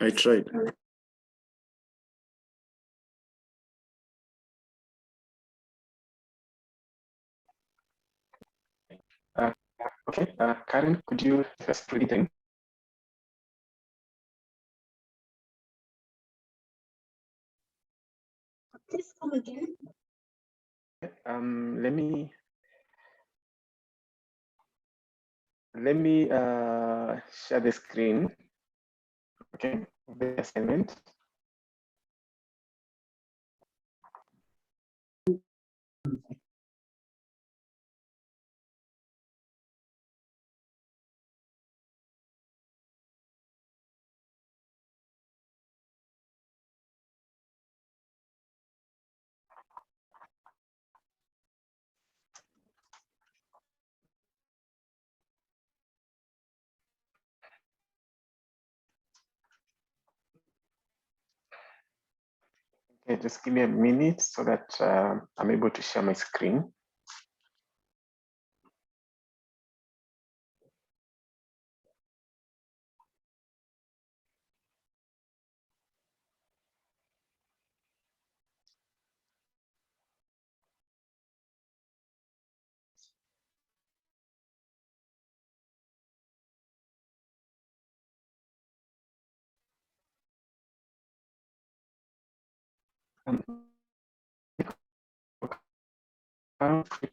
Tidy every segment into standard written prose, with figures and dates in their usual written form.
I tried. Okay, Karen, could you just read them? Please come again. Let me share the screen. Okay, the assignment. Okay, just give me a minute so that I'm able to share my screen.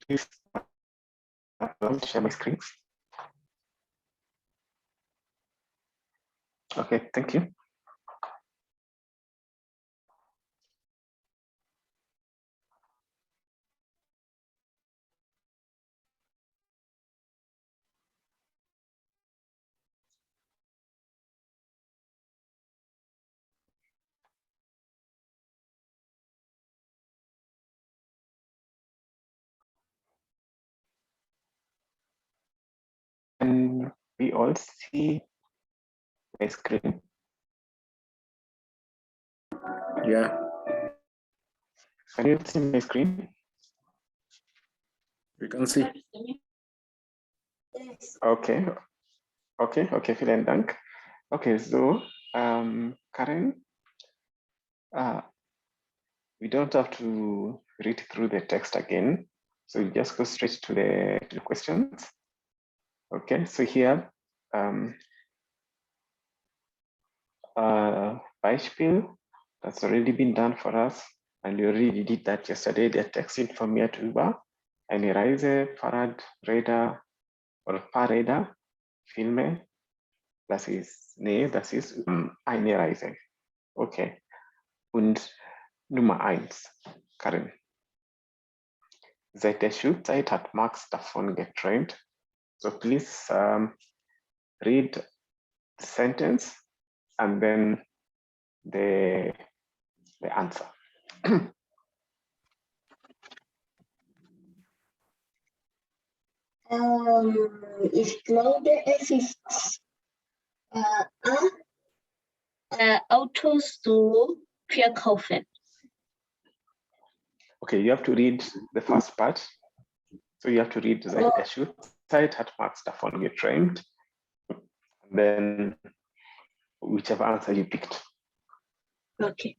Please share my screen. Okay, thank you. And we all see my screen. Yeah. Can you see my screen? We can see. Okay, okay, vielen Dank. Okay, so Karen, we don't have to read through the text again. So you just go straight to the questions. Okay, so here, Beispiel, that's already been done for us. And we already did that yesterday. Der Text informiert über eine Reise, Fahrradräder oder Fahrräder, Filme. Das ist eine Reise. Okay. Und Nummer 1, Karin. Seit der Schulzeit hat Max davon geträumt. So please read the sentence and then the answer. Ich glaube, es ist Autos zu verkaufen. Okay, you have to read the first part. So you have to read seit der Schulzeit hat Max davon geträumt. And then whichever answer you picked. Okay.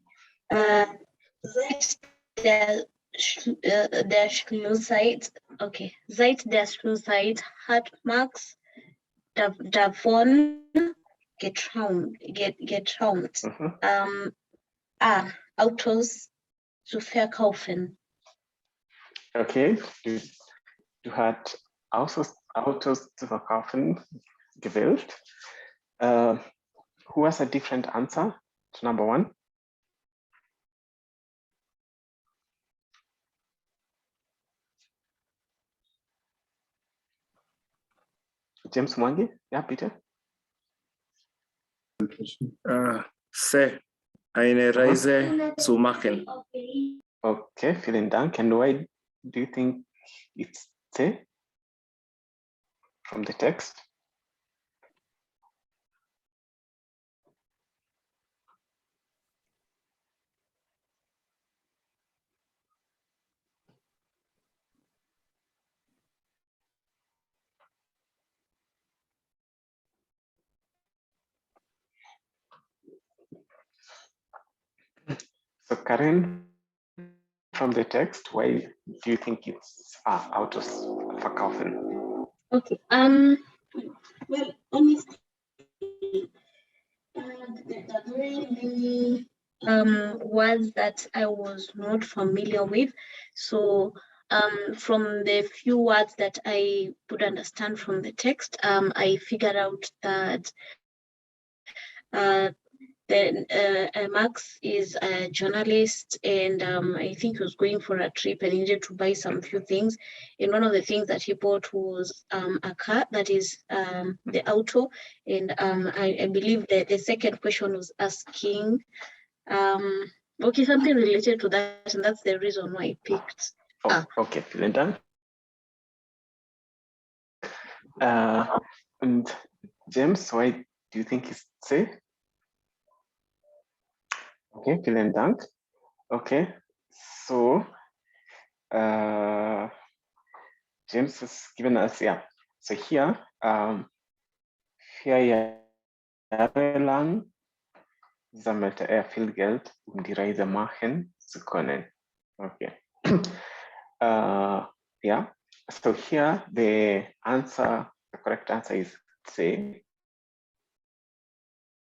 Seit der Schulzeit, okay. Seit der Schulzeit hat Max davon geträumt. Autos zu verkaufen. Okay, du hast Autos zu verkaufen gewählt. Who has a different answer to number 1? James Mwangi? Ja, bitte. C. Eine Reise zu machen. Okay, vielen Dank. And why do you think it's C from the text? So Karen, from the text, why do you think it's Autos verkaufen? Okay. Well, honestly, there are very many words that I was not familiar with. So from the few words that I could understand from the text, I figured out that Max is a journalist, and I think he was going for a trip and he needed to buy some few things. And one of the things that he bought was a car, that is the auto. And I believe that the second question was asking, okay, something related to that, and that's the reason why I picked. Okay, vielen Dank. And James, why do you think it's C? Okay, vielen Dank. Okay, so James has given us, yeah. So here, 4 Jahre lang sammelte viel Geld, die Reise machen zu können. Okay. Yeah. So here the correct answer is C.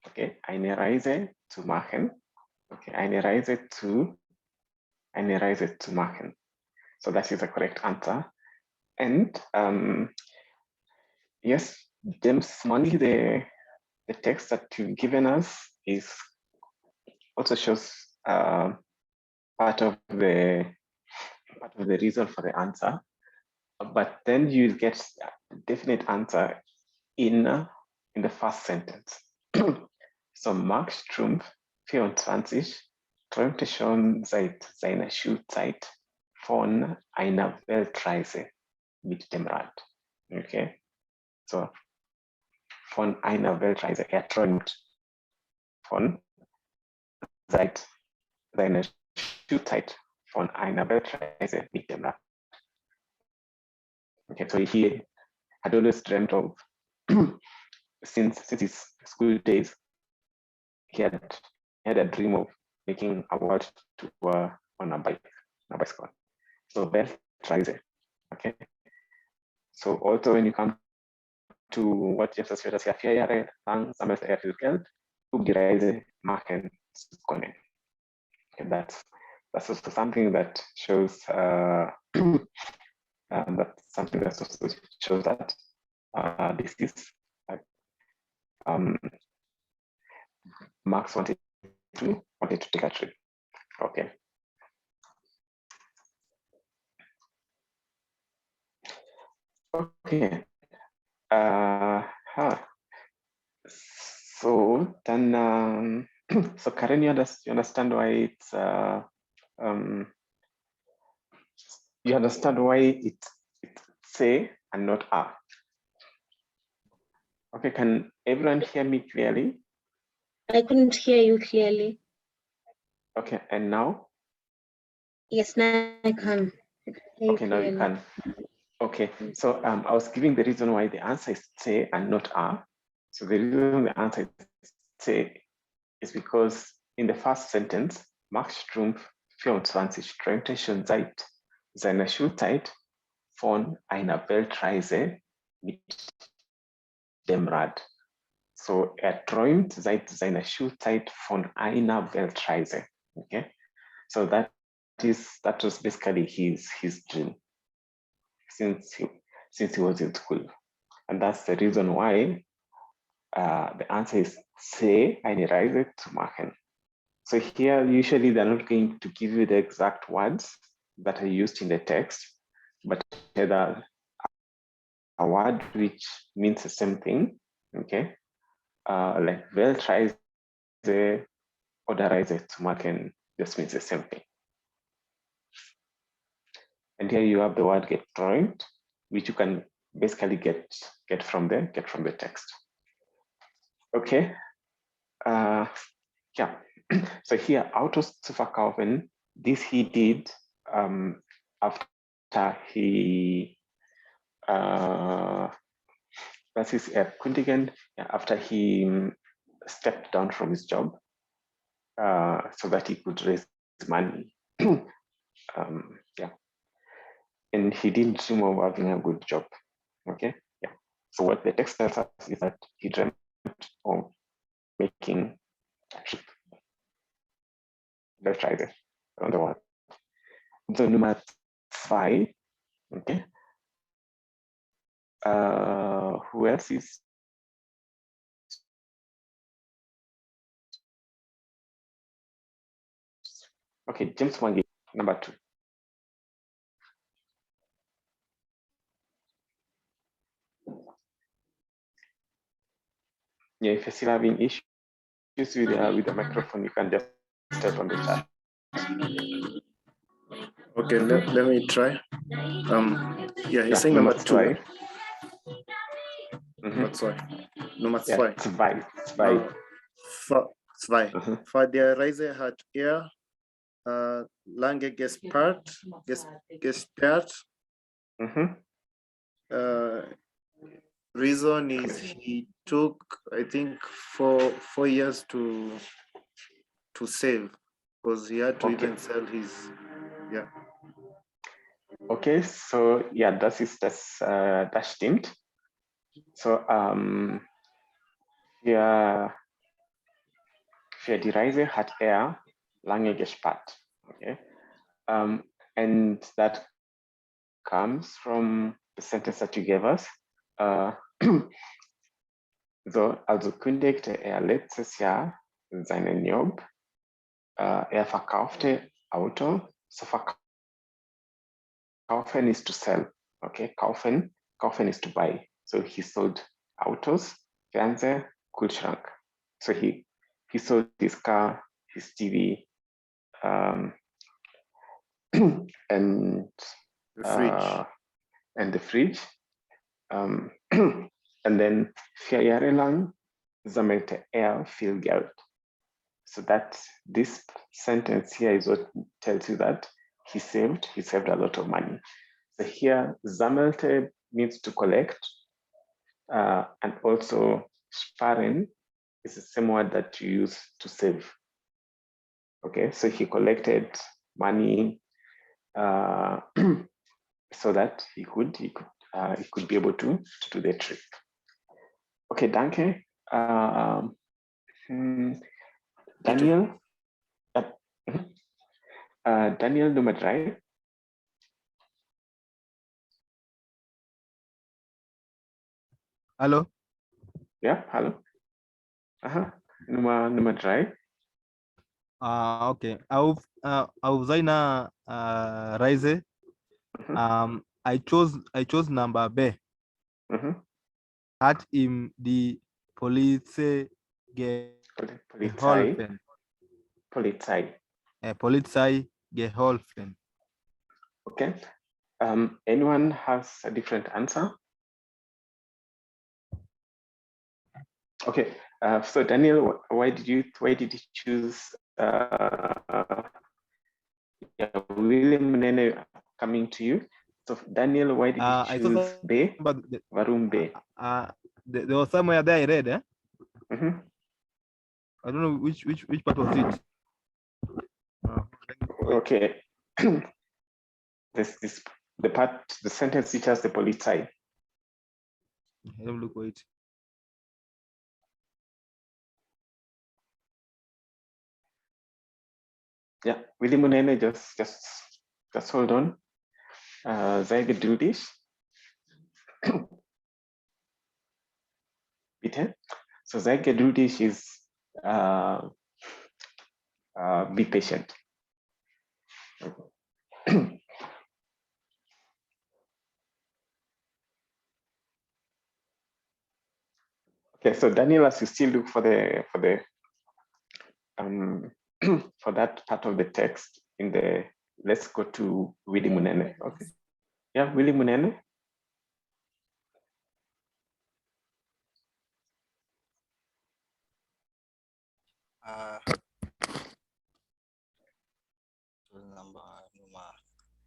Okay, eine Reise zu machen. Okay, eine Reise zu machen. So that is the correct answer. And yes, James Money, the text that you've given us is also shows part of the reason for the answer, but then you'll get a definite answer in the first sentence. So Mark Strumpf, 24, träumte schon seit seiner Schulzeit von einer Weltreise mit dem Rad. Okay, so von einer Weltreise. Er träumt von seit seiner Schulzeit von einer Weltreise mit dem Rad. Okay, so he had always dreamt of since his school days. He had a dream of making a world tour on a bicycle. So Weltreise. Okay. So also when you come to what James has said, 4 Jahre lang sammelte viel Geld, die Reise machen zu können. Okay, that's also something that shows that's something that also shows that this is Max wanted to take a trip. Okay. Okay. So then, so Karen, you understand why it's you understand why it's C and not A. Okay, can everyone hear me clearly? I couldn't hear you clearly. Okay, and now? Yes, now I can. Okay, now you can. Okay, so I was giving the reason why the answer is C and not A. So the reason the answer is C is because in the first sentence, Max Strumpf, 24, träumte schon seit seiner Schulzeit von einer Weltreise mit dem Rad. So träumt seit seiner Schulzeit von einer Weltreise. Okay, so that was basically his dream since he was in school, and that's the reason why the answer is C, eine Reise zu machen. So here, usually they're not going to give you the exact words that are used in the text, but rather a word which means the same thing, okay? Like Weltreise oder Reise zu machen just means the same thing. And here you have the word get träumt, which you can basically get from the text. Okay. Yeah. So here, Autos zu verkaufen, this he did after he that is Kundigen, after he stepped down from his job so that he could raise money. Yeah. And he didn't dream of having a good job. Okay. Yeah. So what the text tells us is that he dreamt of making a trip. Let's try this around the world. So number 5. Okay. Who else is? Okay, James Wangi, number 2. Yeah, if you're still having issues with the microphone, you can just type on the chat. Okay, let me try. Yeah, he's saying number 2. Number 2. Nummer 2. Yeah, zwei. Für die Reise hat lange gesperrt. Reason is he took, I think, 4 years to save, because he had to even sell his, yeah. Okay, so yeah, das stimmt. So für die Reise hat lange gespart. Okay, and that comes from the sentence that you gave us. So, also kündigte letztes Jahr seinen Job. Verkaufte Auto. So kaufen is to sell. Okay, kaufen is to buy. So he sold autos, Fernseher, Kühlschrank. So he sold his car, his TV, and the fridge. And the fridge. And then 4 Jahre lang sammelte viel Geld. So that this sentence here is what tells you that he saved a lot of money. So here, sammelte means to collect, and also sparen is the same word that you use to save. Okay, so he collected money so that he could be able to do the trip. Okay, danke. Daniel. Daniel Nummer 3. Hallo? Ja, hallo. Nummer 3. Okay. Auf seiner Reise, I chose number B. Hat ihm die Polizei geholfen. Polizei geholfen. Okay. Anyone has a different answer? Okay. So Daniel, why did you choose William Nene coming to you? So Daniel, why did you choose B? Warum B? There was somewhere there I read, I don't know which part was it. Okay. The sentence features the Polizei. Let me look, wait. Yeah, Willy Munene, just hold on. Sei geduldig. Bitte. So sei geduldig is be patient. Okay, so Daniel, as you still look for the for that part of the text in the, let's go to Willy Munene. Okay. Yeah, Willy Munene.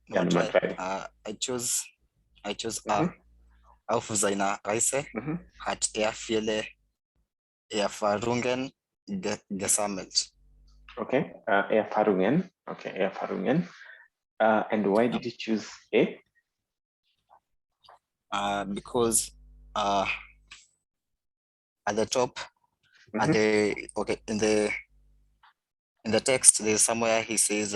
Number 5. I chose A. Auf seiner Reise hat viele Erfahrungen gesammelt. Okay, Erfahrungen. Okay, Erfahrungen. And why did you choose A? Because at the top, at the okay in the text, there's somewhere he says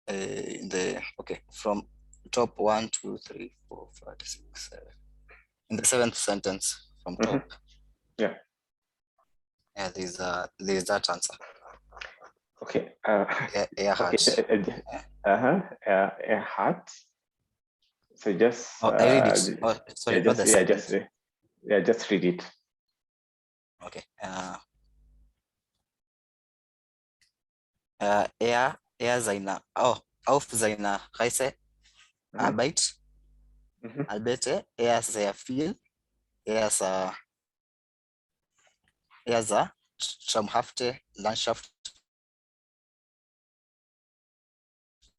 in the from top 1, 2, 3, 4, 5, 6, 7. In the 7th sentence from top. Yeah. Yeah, there's that answer. Okay. A heart. A heart. So just. I read it. Sorry, yeah, not the sentence. Just read it. Okay. Er seiner, auf seiner Reise Arbeit arbeitete er sehr viel. Er sah traumhafte Landschaft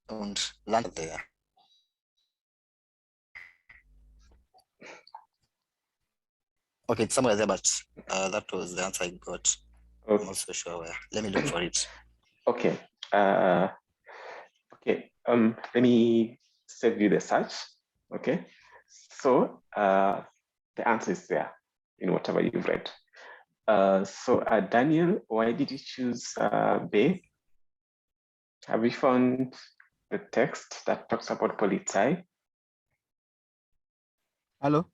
und Land there. Okay, it's somewhere there, but that was the answer I got. Okay. I'm not so sure where. Let me look for it. Okay. Okay. Let me save you the search. Okay. So the answer is there in whatever you've read. So Daniel, why did you choose B? Have you found the text that talks about Polizei? Hello.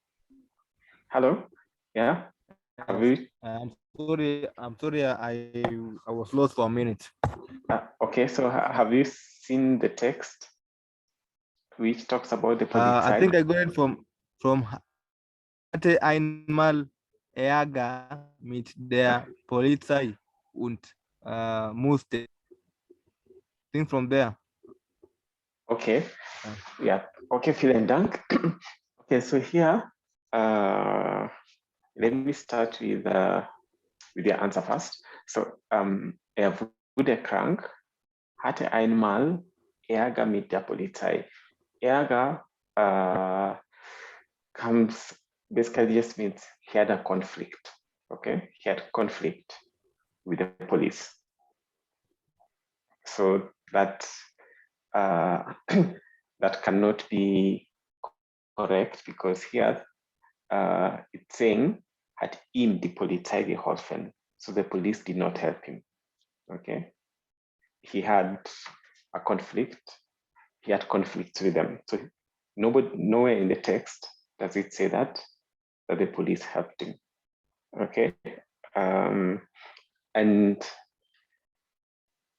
Hello. Yeah. Have you? I'm sorry. I was lost for a minute. Okay. So have you seen the text which talks about the Polizei? I think I got it from hatte einmal Ärger mit der Polizei und musste. I think from there. Okay. Yeah. Okay. Vielen Dank. Okay. So here, let me start with your answer first. So, er wurde krank, hatte einmal Ärger mit der Polizei. Ärger comes basically just means he had a conflict. Okay, he had conflict with the police. So that that cannot be correct because here it's saying hat ihm die Polizei geholfen. So the police did not help him. Okay, he had a conflict. He had conflicts with them. So nowhere in the text does it say that the police helped him. Okay, and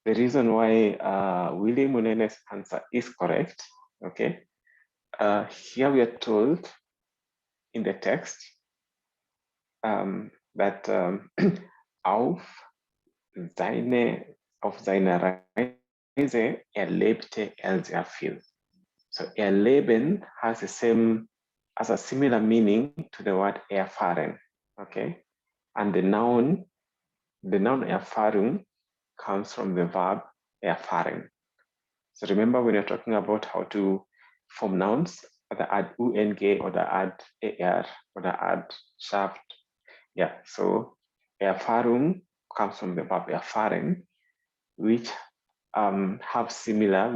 the reason why William Munene's answer is correct. Okay, here we are told in the text that auf seiner Reise erlebte er sehr viel. So erleben has a similar meaning to the word erfahren. Okay, and the noun Erfahrung comes from the verb erfahren. So remember when you're talking about how to form nouns, either add ung or add er or add shaft. Yeah, so Erfahrung comes from the verb erfahren, which has similar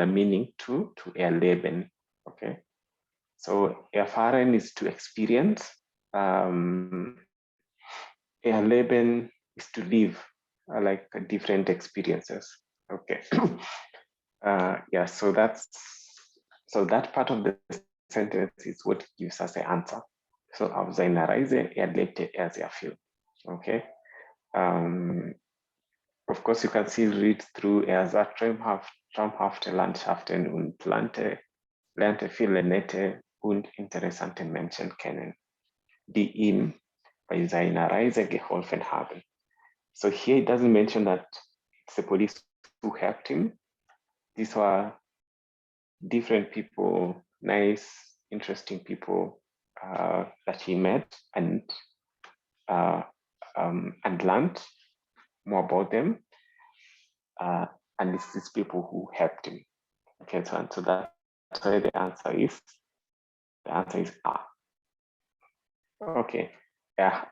meaning to erleben. Okay, so erfahren is to experience. Erleben is to live, like different experiences. Okay. Yeah, so that part of the sentence is what gives us the answer. So auf seiner Reise erlebte er sehr viel. Okay. Of course, you can still read through er sah traumhafte Landschaften und lernte viele nette und interessante Menschen kennen, die ihm bei seiner Reise geholfen haben. So here it doesn't mention that it's the police who helped him. These were different people, nice, interesting people that he met and learned more about them. And it's these people who helped him. Okay, so that's why the answer is A. Okay, yeah.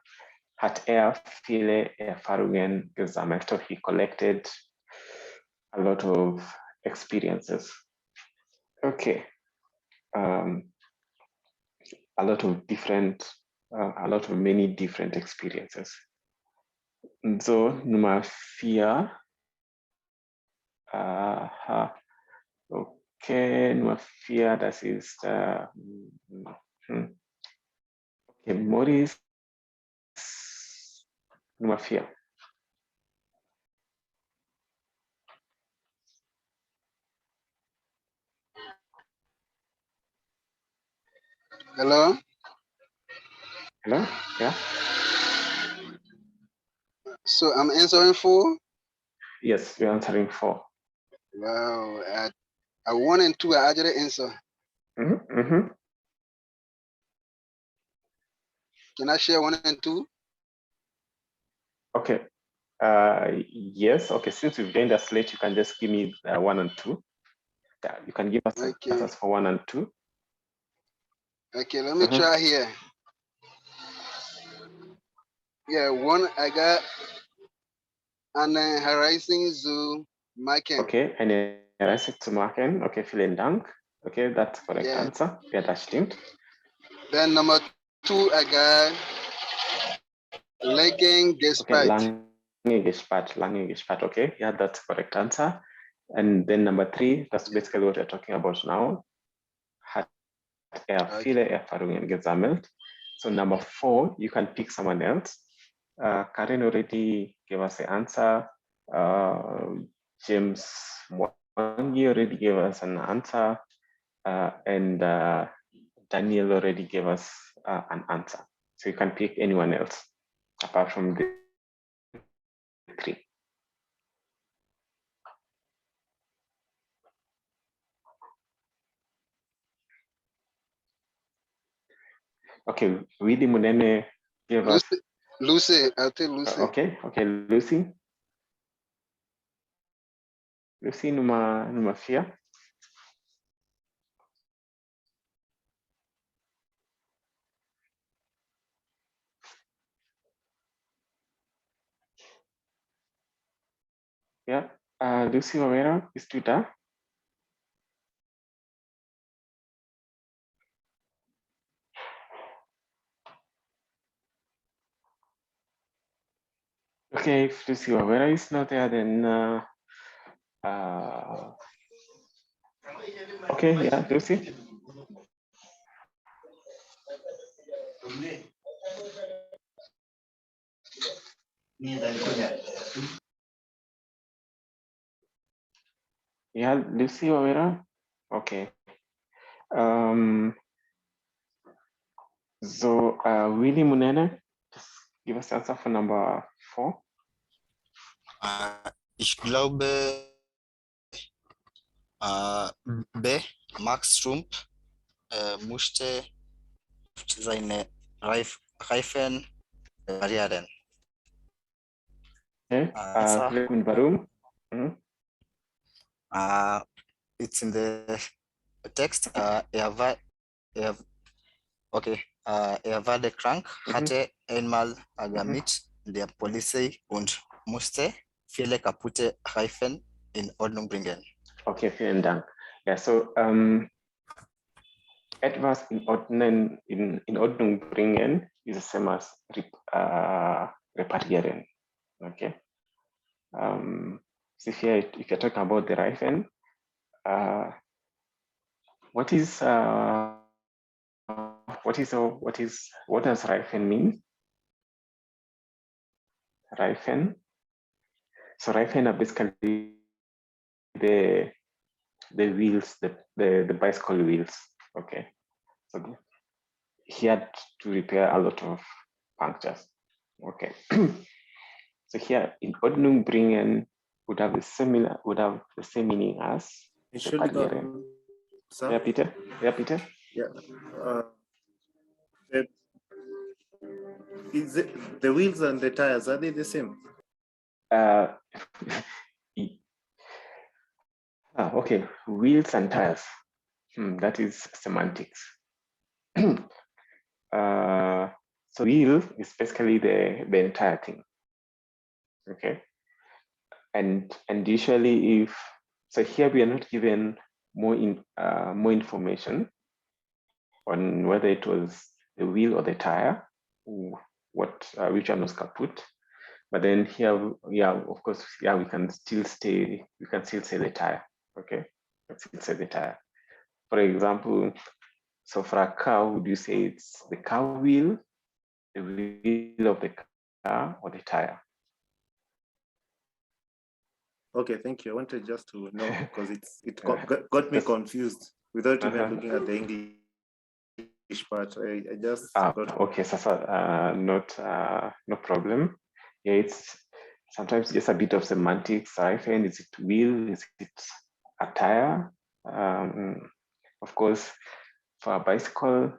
hat er viele Erfahrungen gesammelt. So he collected a lot of experiences. Okay. A lot of many different experiences. So Nummer 4. Okay, Nummer 4, das ist okay, Maurice, Nummer 4. Hello? Hello? Yeah? So I'm answering 4? Yes, we're answering 4. Wow. I 1 and 2, I already answer. Can I share 1 and 2? Okay. Yes. Okay. Since you've joined us late, you can just give me 1 and 2. Yeah, you can give us answers for 1 and 2. Okay, let me try here. Yeah, 1 I got an Horizon Zoo Maken. Okay, eine Reise zu machen. Okay, vielen Dank. Okay, that's correct answer. Ja, das stimmt. Then number 2 I got Legging Okay, Gespart. lange gespart. Okay, yeah, that's correct answer. And then number 3, that's basically what we're talking about now. Hat er viele Erfahrungen gesammelt. So number 4, you can pick someone else. Karen already gave us the answer. James Mwangi already gave us an answer. And Daniel already gave us an answer. So you can pick anyone else apart from the 3. Okay, Willy Munene gave us. Lucy, I'll tell Lucy. Okay, Lucy. Lucy, Nummer 4. Yeah, Lucy Romero, bist du da? Okay, if Lucy Romero is not there, then okay, yeah, Lucy. Yeah, Lucy Romero. Okay. So Willy Munene, just give us the answer for number 4. Ich glaube B. Max Trump musste seine Reifen reparieren. Okay. Und warum? It's in the text. Er war krank, hatte einmal mit der Polizei und musste viele kaputte Reifen in Ordnung bringen. Okay, vielen Dank. Ja, so etwas in Ordnung bringen ist das same as reparieren. Okay. So here, if you're talking about the Reifen, what does Reifen mean? Reifen. So Reifen are basically the wheels, the bicycle wheels. Okay. So he had to repair a lot of punctures. Okay. So here in Ordnung bringen would have the same meaning as reparieren. Yeah, Peter. Yeah, Peter. Yeah. Is it the wheels and the tires, are they the same? Okay, wheels and tires. That is semantics. So will is basically the entire thing. Okay. And usually if, so here we are not given more information on whether it was the wheel or the tire, which one was kaput. But then here, yeah, of course, yeah, we can still say the tire. Okay, let's still say the tire. For example, so for a car, would you say it's the car wheel, the wheel of the car, or the tire? Okay, thank you. I wanted just to know because it got me confused without even looking at the English part. I just got. Okay, so no problem. Yeah, it's sometimes just a bit of semantics. I find, is it wheel? Is it a tire? Of course, for a bicycle,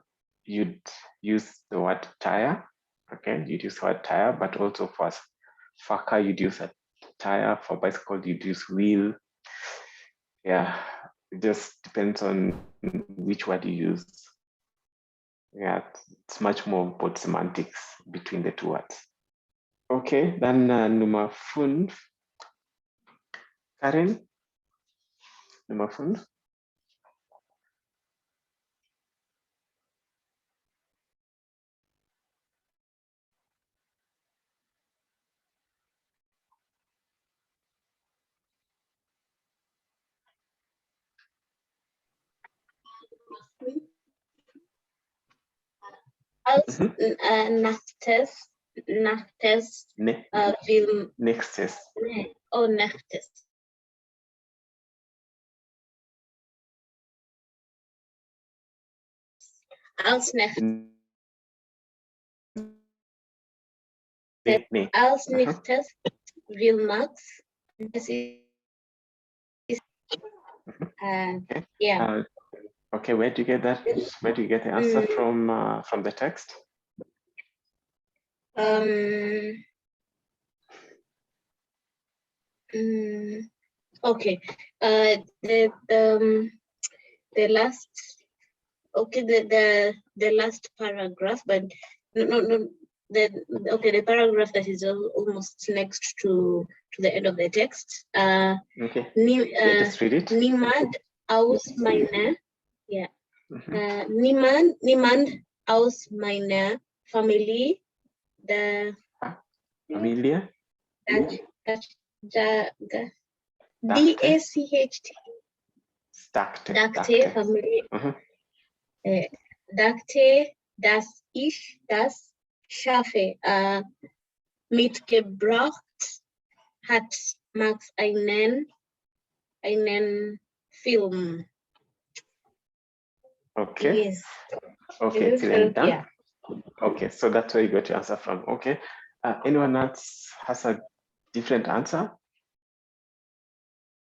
you'd use the word tire. Okay, you'd use the word tire, but also for a car, you'd use a tire. For bicycle, you'd use wheel. Yeah, it just depends on which word you use. Yeah, it's much more about semantics between the two words. Okay, then nummer 5. Karen, nummer 5. Als Naftes will Nextes. Oh, Naftes. Als Naftes. Als Naftes will Max. This is yeah. Okay, where do you get that? Where do you get the answer from the text? Okay. The last. Okay, the last paragraph, but no. The paragraph that is almost next to the end of the text. Okay. Just read it. Niemand aus meiner, yeah. Niemand aus meiner Familie, Familie. DACHT. Dachte. Familie. Dachte, dass ich das schaffe. Mitgebracht hat Max einen Film. Okay. Yes. Okay, vielen Dank. Yeah. Okay, so that's where you got your answer from. Okay. Anyone else has a different answer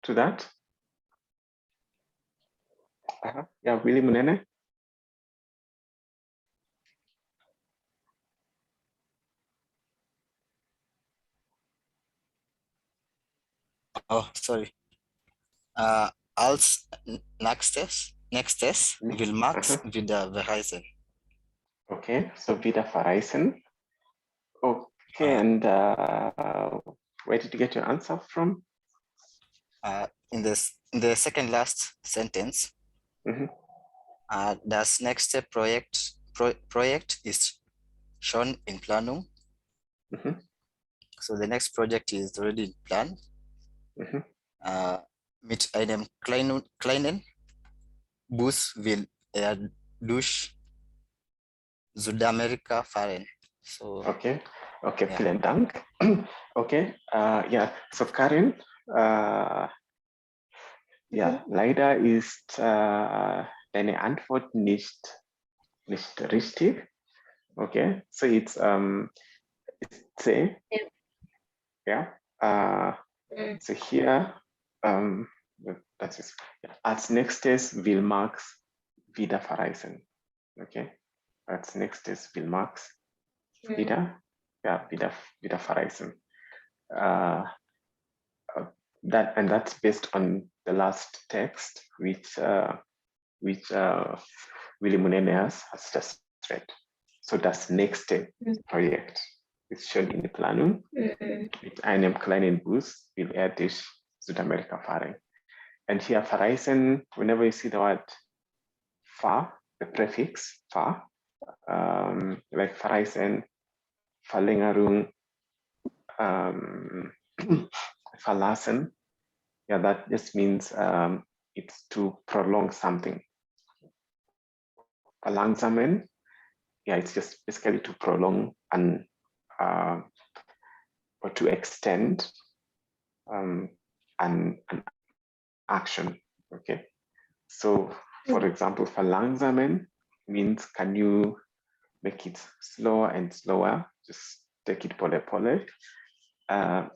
to that? Yeah, Willie Munene. Oh, sorry. Als nächstes will Max wieder verreisen. Okay, so wieder verreisen. Okay, and where did you get your answer from? In the second last sentence, das nächste Projekt ist schon in Planung. So the next project is already in plan. Mit einem kleinen Bus will er durch Südamerika fahren. So okay, yeah. Vielen Dank. Okay, yeah, so Karin, ja, leider ist deine Antwort nicht richtig. Okay, so it's C. Yeah. So here, das ist, als nächstes will Max wieder verreisen. Okay, als nächstes will Max wieder verreisen. That's based on the last text, which Willie Munene has just read. So das nächste Projekt ist schon in der Planung. Mit einem kleinen Bus will er durch Südamerika fahren. And here verreisen, whenever you see the word fahr, the prefix fahr, like verreisen, Verlängerung, verlassen, yeah, that just means it's to prolong something. Verlangsamen, yeah, it's just basically to prolong and or to extend an action. Okay, so for example, verlangsamen means can you make it slower and slower? Just take it pole pole. And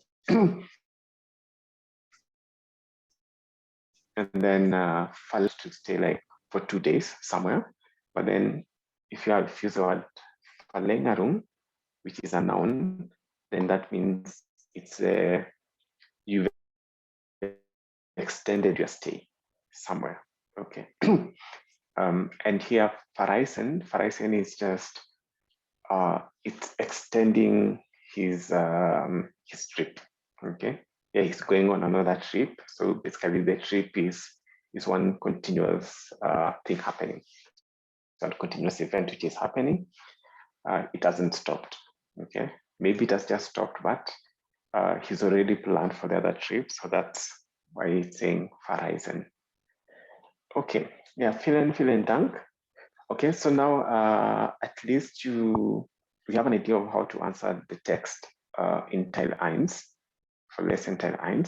then to stay like for 2 days somewhere. But then if you use the word Verlängerung, which is a noun, then that means it's you've extended your stay somewhere. Okay. And here verreisen is just it's extending his trip. Okay. Yeah, he's going on another trip. So basically the trip is one continuous thing happening. One continuous event which is happening. It hasn't stopped. Okay. Maybe it has just stopped, but he's already planned for the other trip. So that's why it's saying verreisen. Okay. Yeah, vielen Dank. Okay, so now at least we have an idea of how to answer the text in Teil 1 for lesson Teil 1.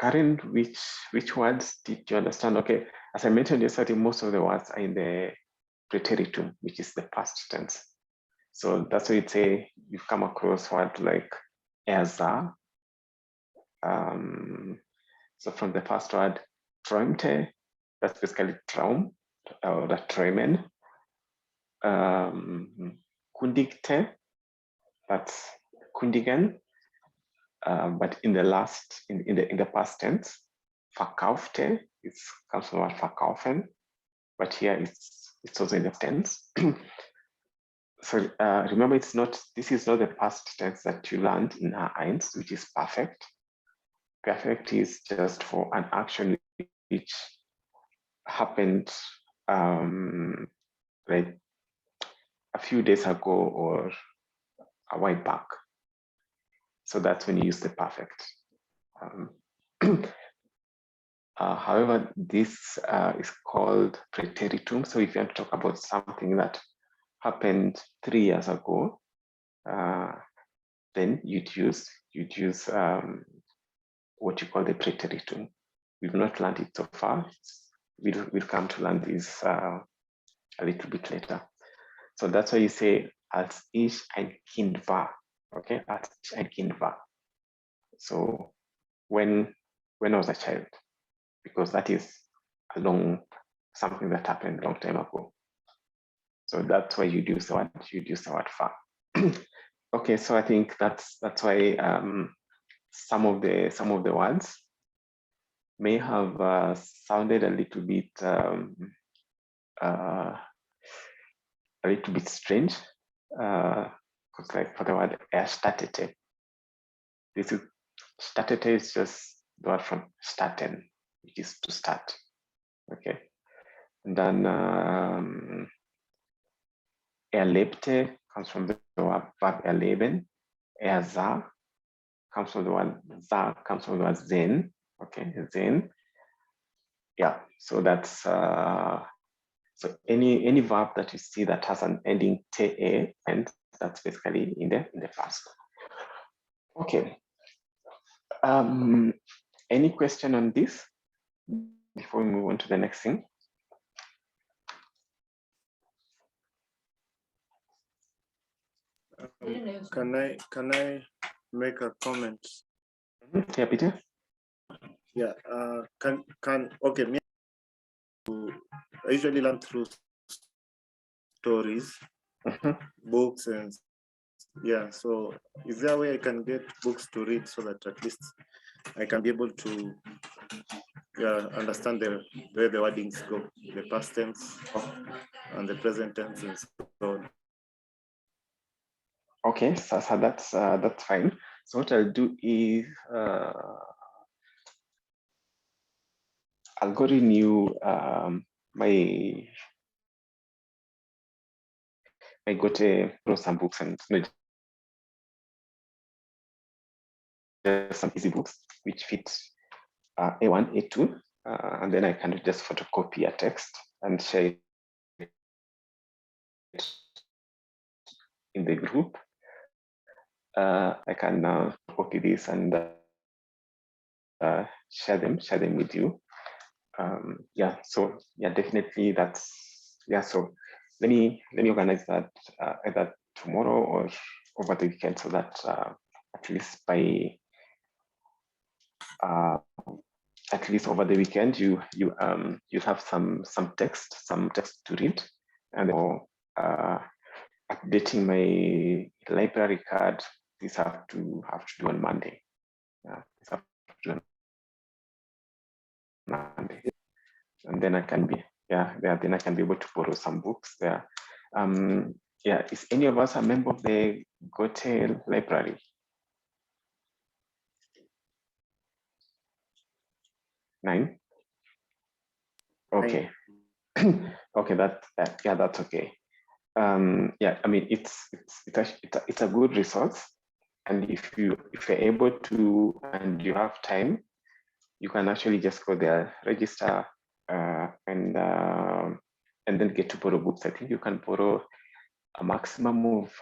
Karin, which words did you understand? Okay, as I mentioned yesterday, most of the words are in the preteritum, which is the past tense. So that's why you'd say you've come across words like erza. So from the first word, träumte, that's basically Traum or träumen. Kundigte, that's kundigen. But in the last, in the past tense, verkaufte, it comes from the word verkaufen, but here it's also in the tense. So remember, this is not the past tense that you learned in A1, which is perfect. Perfect is just for an action which happened like a few days ago or a while back. So that's when you use the perfect. However, this is called preteritum. So if you want to talk about something that happened 3 years ago, then you'd use what you call the preteritum. We've not learned it so far. We'll come to learn this a little bit later. So that's why you say als ich ein Kind war. Okay, als ich ein Kind war. So when I was a child, because that is something that happened a long time ago. So that's why you use the word far. Okay, so I think that's why some of the words may have sounded a little bit strange. Because like for the word startete, startete is just the word from starten, which is to start. Okay, and then erlebte comes from the verb erleben. Sah comes from the word sehen. Okay, sehen. Yeah, so that's so any verb that you see that has an ending te, and that's basically in the past. Okay. Any question on this before we move on to the next thing? Can I make a comment? Yeah, Peter. Yeah. Okay. Me, I usually learn through stories, books, and yeah. So, is there a way I can get books to read so that at least I can be able to understand the way the wordings go, the past tense and the present tense and so on. Okay, so that's fine. So what I'll do is I'll go renew my I got some books and just some easy books which fit A1, A2, and then I can just photocopy a text and share it in the group. I can copy this and share them with you. Yeah, so yeah, definitely that's, yeah, so let me organize that either tomorrow or over the weekend, so that at least by at least over the weekend you have some text to read, and updating my library card. This have to do on Monday. This have to do on Monday, and then I can be then I can be able to borrow some books there. Yeah, is any of us a member of the Gotel library? Nine. Okay. Okay, yeah, that's okay. Yeah, I mean it's a good resource, and if you're able to and you have time, you can actually just go there, register, and then get to borrow books. I think you can borrow a maximum of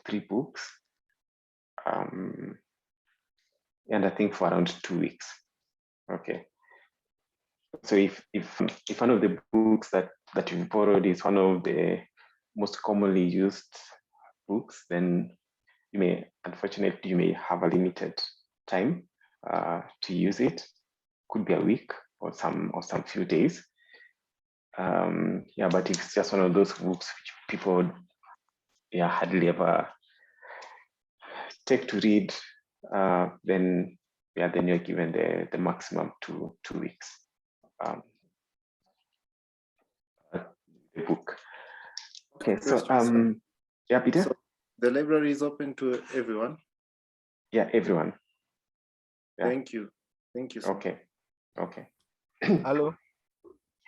3 books, and I think for around 2 weeks. Okay. So if one of the books that you've borrowed is one of the most commonly used books, then unfortunately you may have a limited time to use it. Could be a week or some few days. Yeah, but if it's just one of those books which people hardly ever take to read, then you're given the maximum 2 weeks. The book. Okay, so yeah, Peter. So the library is open to everyone. Yeah, everyone. Yeah. Thank you. So okay. Okay. Hello.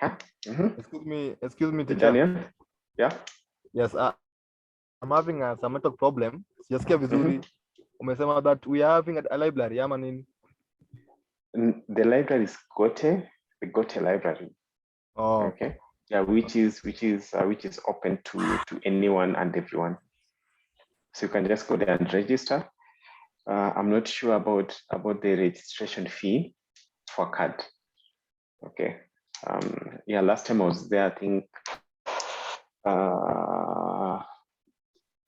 Huh? Excuse me, teacher. Daniel? Yeah. Yes, I'm having some network problem. Sijasikia vizuri. Umesema that we are having a library ama nini? The library is the Gote library. Oh. Okay. Yeah, which is open to anyone and everyone. So you can just go there and register. I'm not sure about the registration fee for card. Okay. Yeah, last time I was there, I think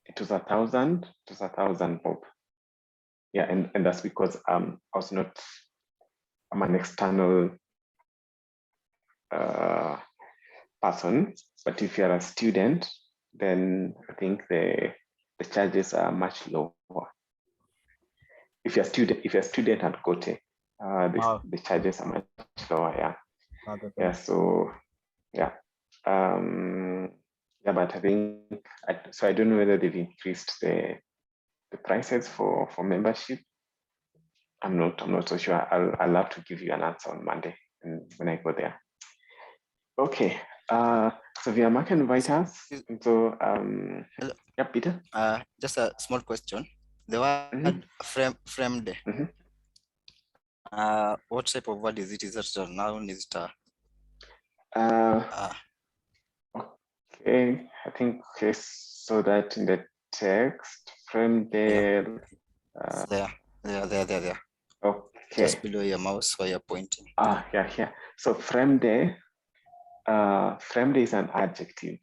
it was 1,000. It was 1,000 bob. Yeah, and that's because I'm an external person. But if you're a student, then I think the charges are much lower. If you're a student at Gote, the charges are much lower. Yeah. Okay. Yeah. So yeah. Yeah, but I think so. I don't know whether they've increased the prices for membership. I'm not so sure. I'll have to give you an answer on Monday when I go there. Okay. So we are marking inviters. So Hello. yeah, Peter. Just a small question. The word framed. What type of word is it? Is it a noun? Is it a okay, I think so that in the text framed there. There. Okay. Just below your mouse where you're pointing. Yeah. So framed there. Framed is an adjective.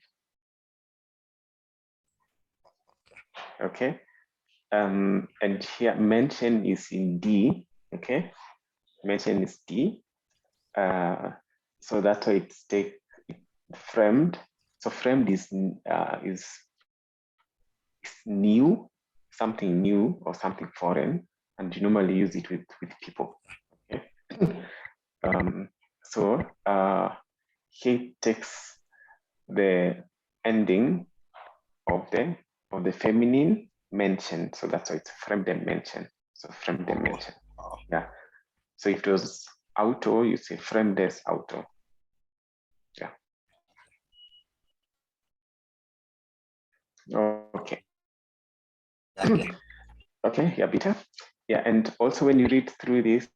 Okay. And here mention is in D. Okay. Mention is D. So that's why it's framed. So framed is new, something new or something foreign, and you normally use it with people. Okay. So he takes the ending of the feminine mention. So that's why it's framed and mentioned. So framed and mentioned. Yeah. So if it was auto, you say framed as auto. Yeah. Okay. Okay. Okay, yeah, Peter. Yeah, and also when you read through this,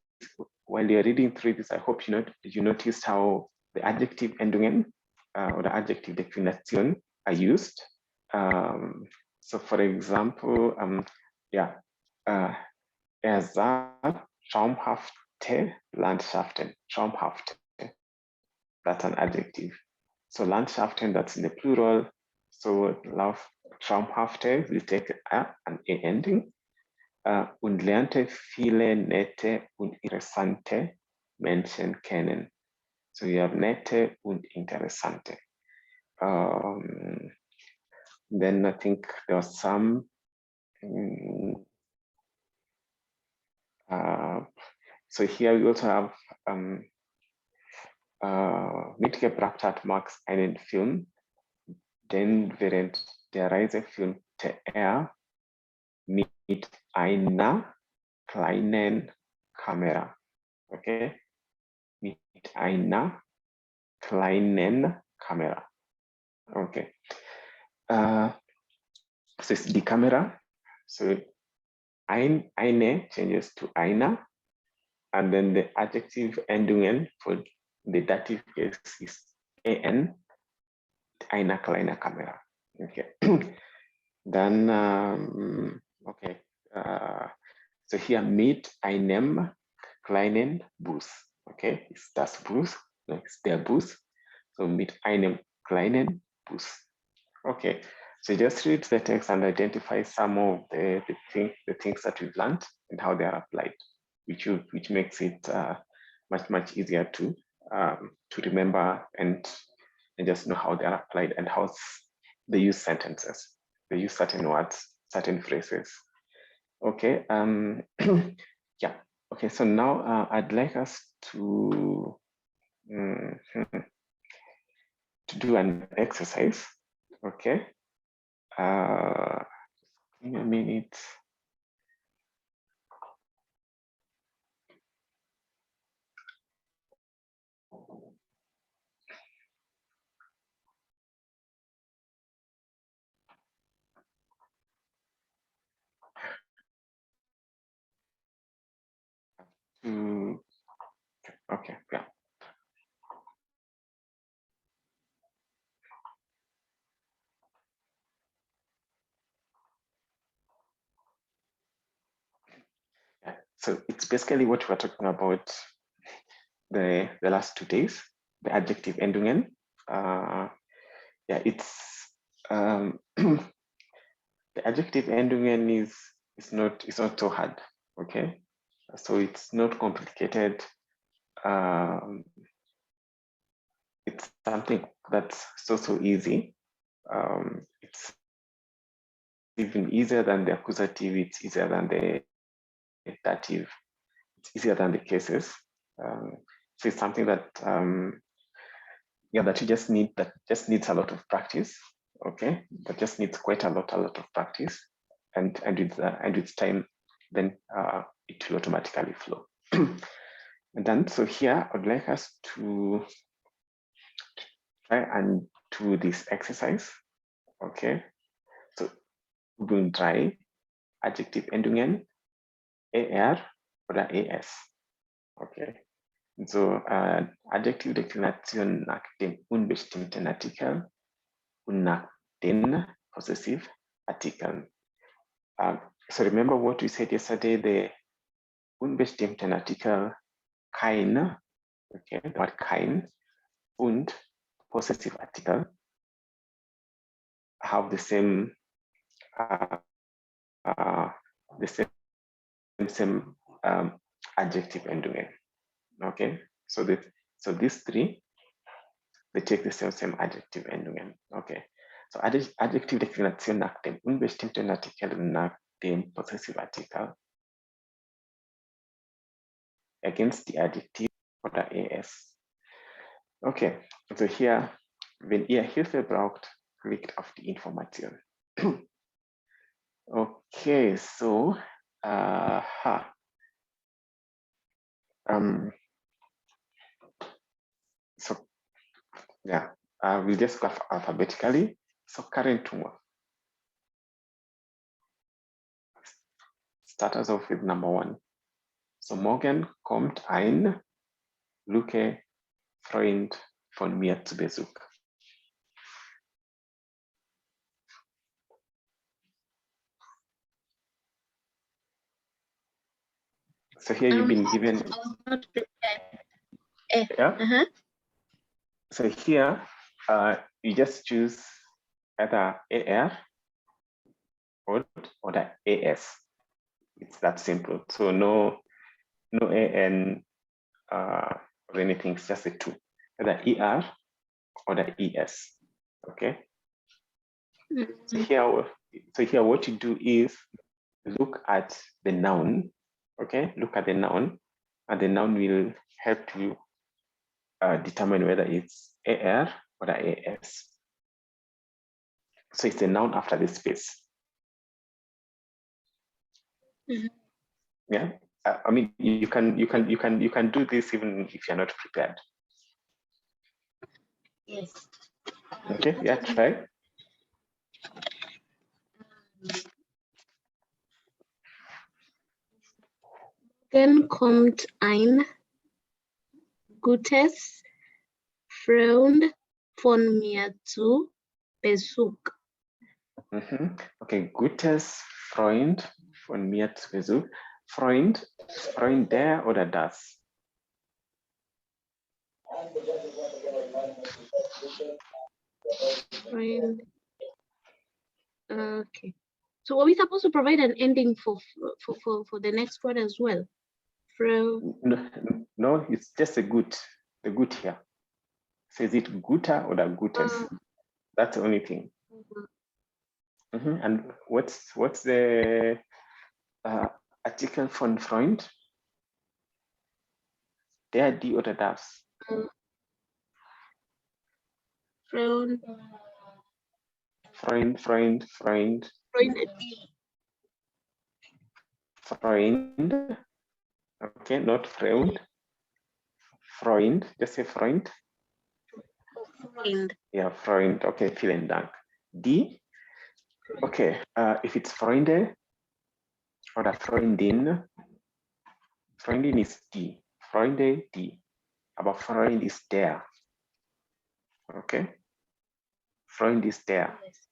while you're reading through this, I hope you noticed how the adjective endungen or the adjective declination are used. So for example, yeah, er sah traumhafte Landschaften, traumhafte, that's an adjective. So Landschaften, that's in the plural. So love, traumhafte, we take an A ending. Und lernte viele nette und interessante Menschen kennen. So you have nette und interessante. Then I think there was some so here we also have mitgebracht hat Max einen Film, den während der Reise filmte er mit einer kleinen Kamera. Okay? Mit einer kleinen Kamera. Okay. So it's the camera. So eine changes to einer, and then the adjective ending for the dative case is an, eine kleine Kamera. Okay. Then okay. So here mit einem kleinen Bus. Okay, it's das Bus, it's der Bus. So mit einem kleinen Bus. Okay, so just read the text and identify some of the things that we've learned and how they are applied, which makes it much easier to remember and just know how they are applied and how they use sentences, they use certain words, certain phrases. Okay, yeah. Okay, so now I'd like us to do an exercise. Okay. Give me a minute. Okay, yeah. Yeah. So it's basically what we're talking about the last 2 days, the adjective endungen. Yeah, it's the adjective endungen is not so hard. Okay, so it's not complicated. It's something that's so easy. It's even easier than the accusative. It's easier than the dative. It's easier than the cases. So it's something that yeah, that you just need, that just needs a lot of practice. Okay, that just needs quite a lot of practice, and with time, then it will automatically flow. And then, so here I'd like us to try and do this exercise. Okay, so we will try adjective endungen AR oder AS. Okay, so adjective Deklination nach dem unbestimmten Artikel und nach den possessive Artikeln. So remember what we said yesterday, the unbestimmten Artikel kein, okay, the word kein und possessive Artikel have the same adjective endungen. Okay, so these three, they take the same adjective endungen. Okay, so adjective Deklination nach dem unbestimmten Artikel und nach dem possessive Artikel against the adjective oder AS. Okay, also hier, wenn ihr Hilfe braucht, klickt auf die Information. Okay, so, so yeah, we'll just go alphabetically. So current tour. Start us off with number 1. So morgen kommt ein Luke Freund von mir zu Besuch. So here you've been given. I was not prepared. Yeah. So here you just choose either AR or the AS. It's that simple. So no AN or anything. It's just a 2, either ER or the ES. Okay. So here what you do is look at the noun. Okay, look at the noun, and the noun will help you determine whether it's AR or the AS. So it's a noun after the space. Yeah, I mean you can do this even if you're not prepared. Yes. Okay, yeah, try. Morgen kommt ein gutes Freund von mir zu Besuch. Okay, gutes Freund von mir zu Besuch. Freund der oder das? Friend. Okay. So are we supposed to provide an ending for the next word as well? No, it's just a good. The good here. So is it guter or the gutes? That's the only thing. And what's the article von Freund? Der, die oder das? Freund. Freund. Freund. Freund. Okay, not Freund. Freund, just say Freund. Freund. Yeah, Freund. Okay, vielen Dank. Die. Okay, if it's Freunde oder Freundin, Freundin is die. Freunde, die. Aber Freund is der. Okay. Freund is der. Yes.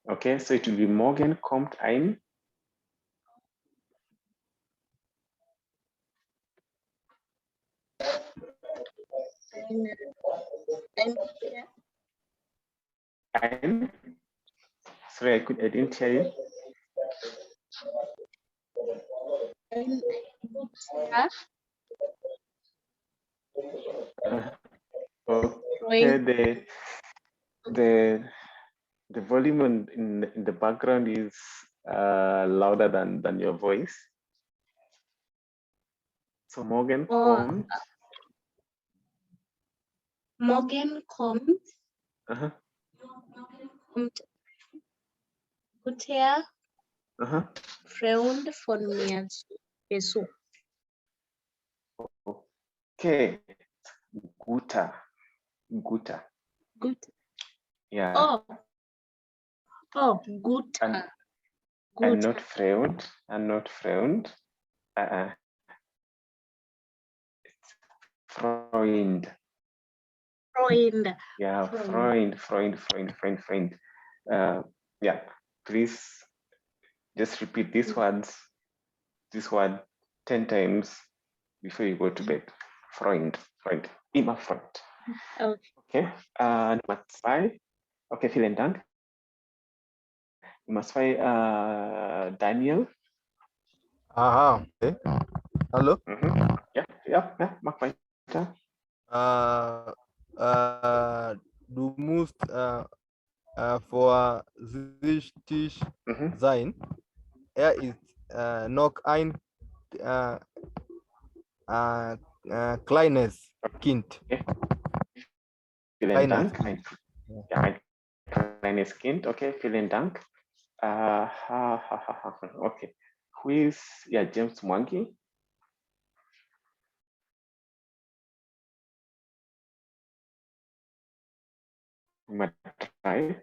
Okay, so it will be morgen kommt ein. Ein. Sorry, I didn't hear you. Okay, the volume in the background is louder than your voice. So morgen kommt. Morgen kommt. Kommt guter Freund von mir zu Besuch. Okay, guter. Gut. Yeah. Gut. And not Freund. It's Freund. Freund. Yeah, Freund. Yeah, please just repeat these words, this word 10 times before you go to bed. Freund. Immer Freund. Okay, Nummer 2. Okay, vielen Dank. Nummer 2, Daniel. Aha, okay. Hallo? Ja, mach weiter. Du musst vorsichtig sein. Er ist noch ein kleines Kind. Vielen Dank. Ja, ein kleines Kind. Okay, vielen Dank. Okay. Who is, yeah, James Mwangi? Nummer 3.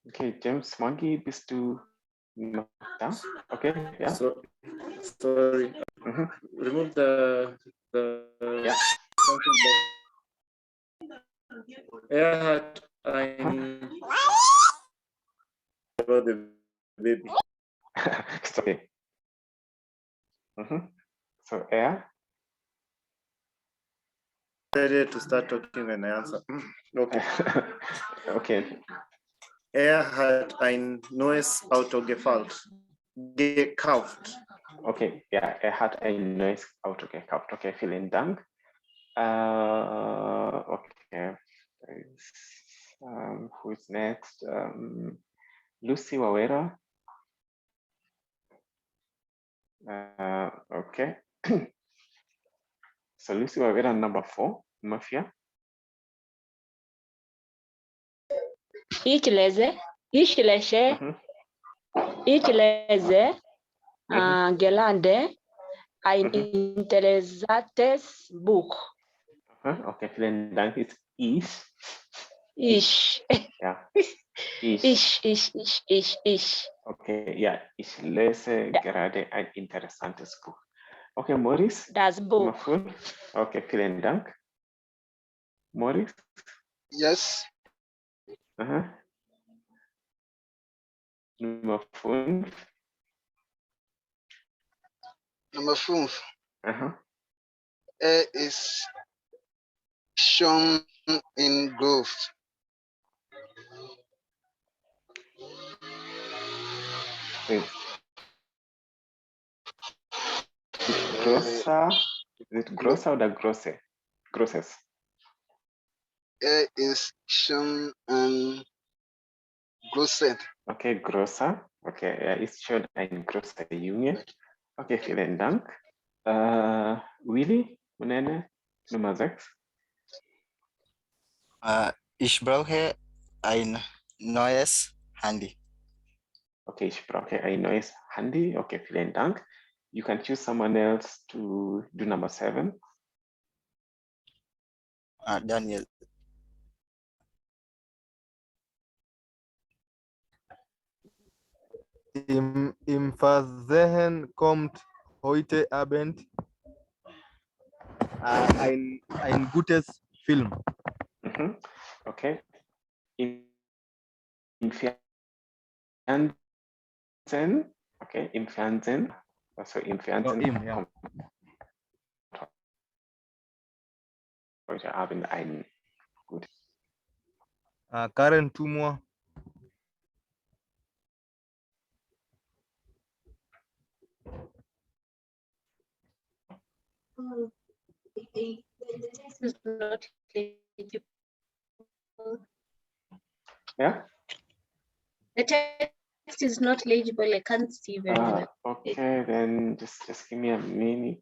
Okay, James Mwangi, bist du noch da? Okay, ja. So, sorry. Remove the Yeah. something that er hat ein about the baby. It's okay. So er, Decided to start talking when I answer. Okay. okay, Er hat ein neues Auto gekauft. okay, ja, er hat ein neues Auto gekauft. Okay, vielen Dank. Okay, who's next? Lucy Wawera. Okay. So Lucy Wawera, number 4, number 4. Ichileze Gelande ein interessantes Buch. Okay, vielen Dank. It's ich. Ich. Ja. Ich. Okay, ja, ich lese gerade ein interessantes Buch. Okay, Maurice. Das Nummer Buch. 5. Okay, vielen Dank. Maurice. Yes. Nummer 5. Number 5. Er is shown in growth. Ist größer oder große? Großes. Er is shown in growth. Okay, größer. Okay, er ist schon ein großer Junge. Okay, vielen Dank. Willy, Munene, Nummer 6. Ich brauche ein neues Handy. Okay, ich brauche ein neues Handy. Okay, vielen Dank. You can choose someone else to do number 7. Daniel. Im Versehen kommt heute Abend ein gutes Film. Okay. Im Fernsehen. Okay, im Fernsehen. Also im Fernsehen Ja. kommt heute Abend ein gutes. Karen Tumor. The text is not legible. Yeah? The text is not legible. I can't see very well. Okay, then just give me a minute.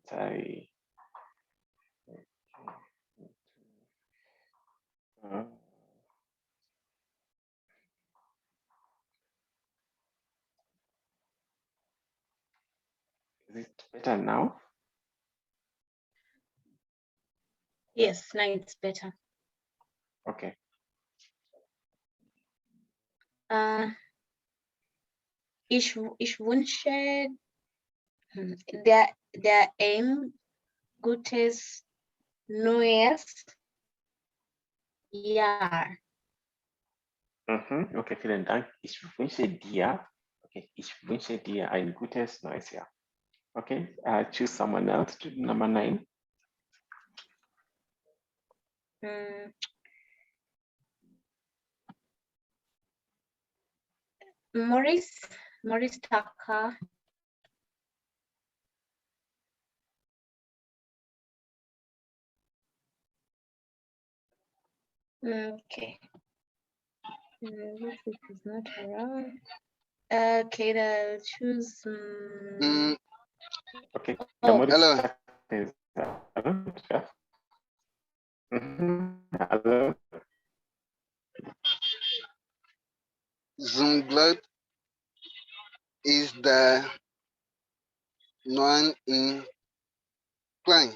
Is it better now? Yes, now it's better. Okay. Ich wünsche der ein gutes neues Jahr. Okay, vielen Dank. Ich wünsche dir ein gutes neues Jahr. Okay, choose someone else to number 9. Maurice Tucker. Okay. This is not around. Okay, I'll choose. Okay, Oh, Maurice hello. is yeah. Hello. Zumglot is the one in Klein.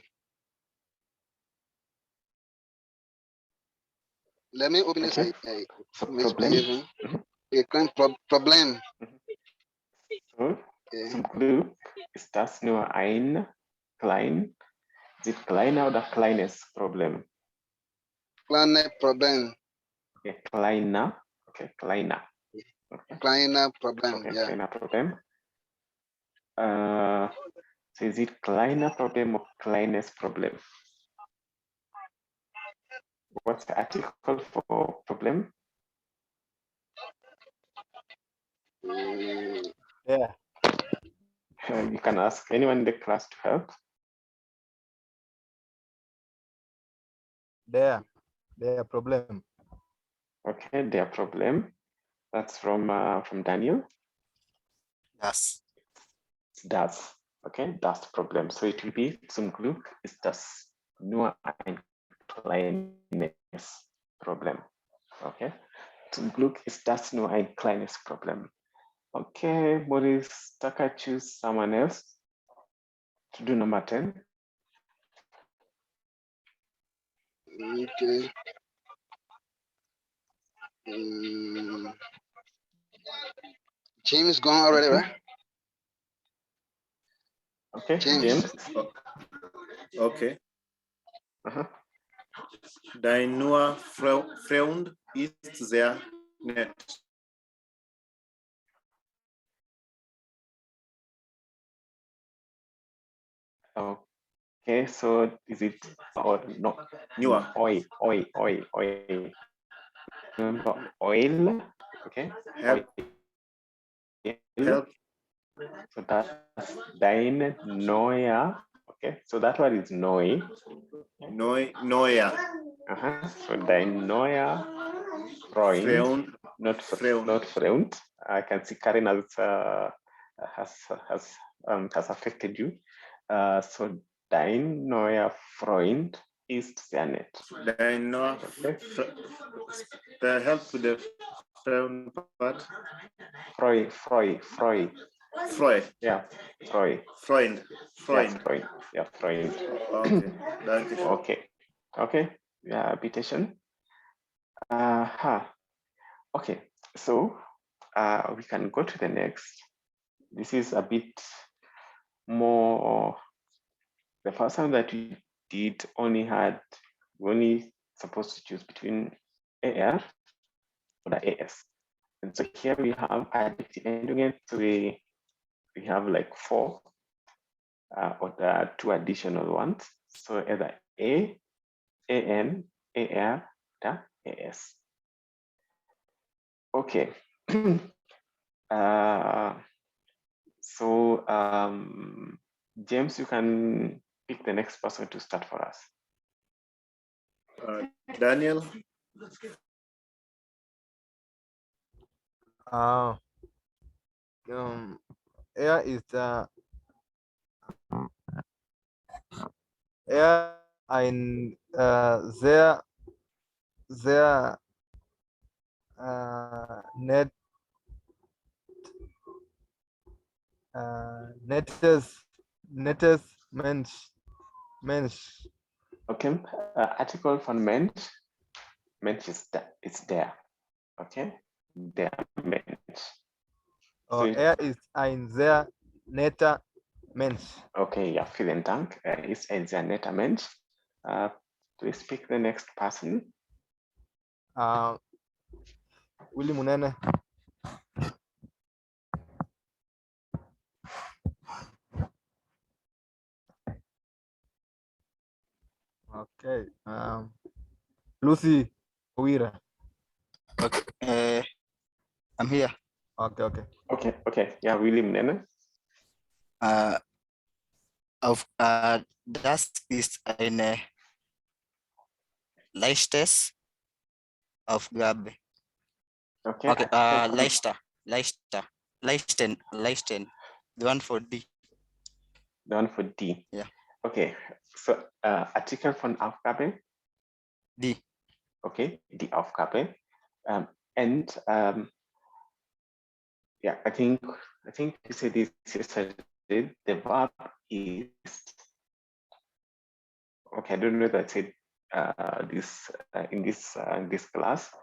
Let me open this. Okay. So problem. Misbehaving. A Klein problem. So Okay. zum Glück ist das nur ein sieht kleiner oder kleines Problem? Kleine problem. Okay, kleiner. Okay, kleiner. Okay, Kleiner problem. okay, Yeah. kleiner Problem. Sie sieht kleiner Problem oder kleines Problem? What's the article for problem? Yeah. You can ask anyone in the class to help. Their problem. Okay, their problem. That's from Daniel. Das. Das. Okay, das Problem. So it will be zum Glück ist das nur ein kleines Problem. Okay, zum Glück ist das nur ein kleines Problem. Okay, Maurice, Taka, choose someone else to do number 10. Okay. James gone already, Okay. right? Okay, James. Okay. Uh-huh. Dein nur Freund ist sehr nett. Okay, so is it or no? Nur. Oil. Remember oil? Okay. Help. Oil. Help. So that's dein neuer. Okay, so that word is neu. Neuer. So dein neuer Freund, Freund. not Freund. not Freund. I can see Karen has affected you. So dein neuer Freund ist sehr nett. Dein neuer help with the Freund part. Freu. Yeah, Freu. Freund. Yes, Freund. Yeah, Freund. Okay. Danke. Okay. Yeah, bitte. Okay, so we can go to the next. This is a bit more. The first time that we did we only supposed to choose between AR or the AS. And so here we have adjective ending, so we have like 4 or the 2 additional ones. So either A, AN, AR, the AS. Okay. So James, you can pick the next person to start for us. Daniel. Er ist ein sehr nettes Mensch. Okay, article von Mensch is there. Okay, der Mensch. So er ist ein sehr netter Mensch. Okay, ja, vielen Dank. Er ist ein sehr netter Mensch. Please pick the next person. Willy Munene. Okay. Lucy Owira. Okay. I'm here. Okay. Yeah, Willy Munene. Das ist eine leichtes Aufgabe. Okay. Leichter. Leisten. The one for D. The one for D. Yeah. Okay. So Artikel von Aufgabe. D. Okay, die Aufgabe. And yeah, I think you said this yesterday. The verb is, okay, I don't know that I said this in this class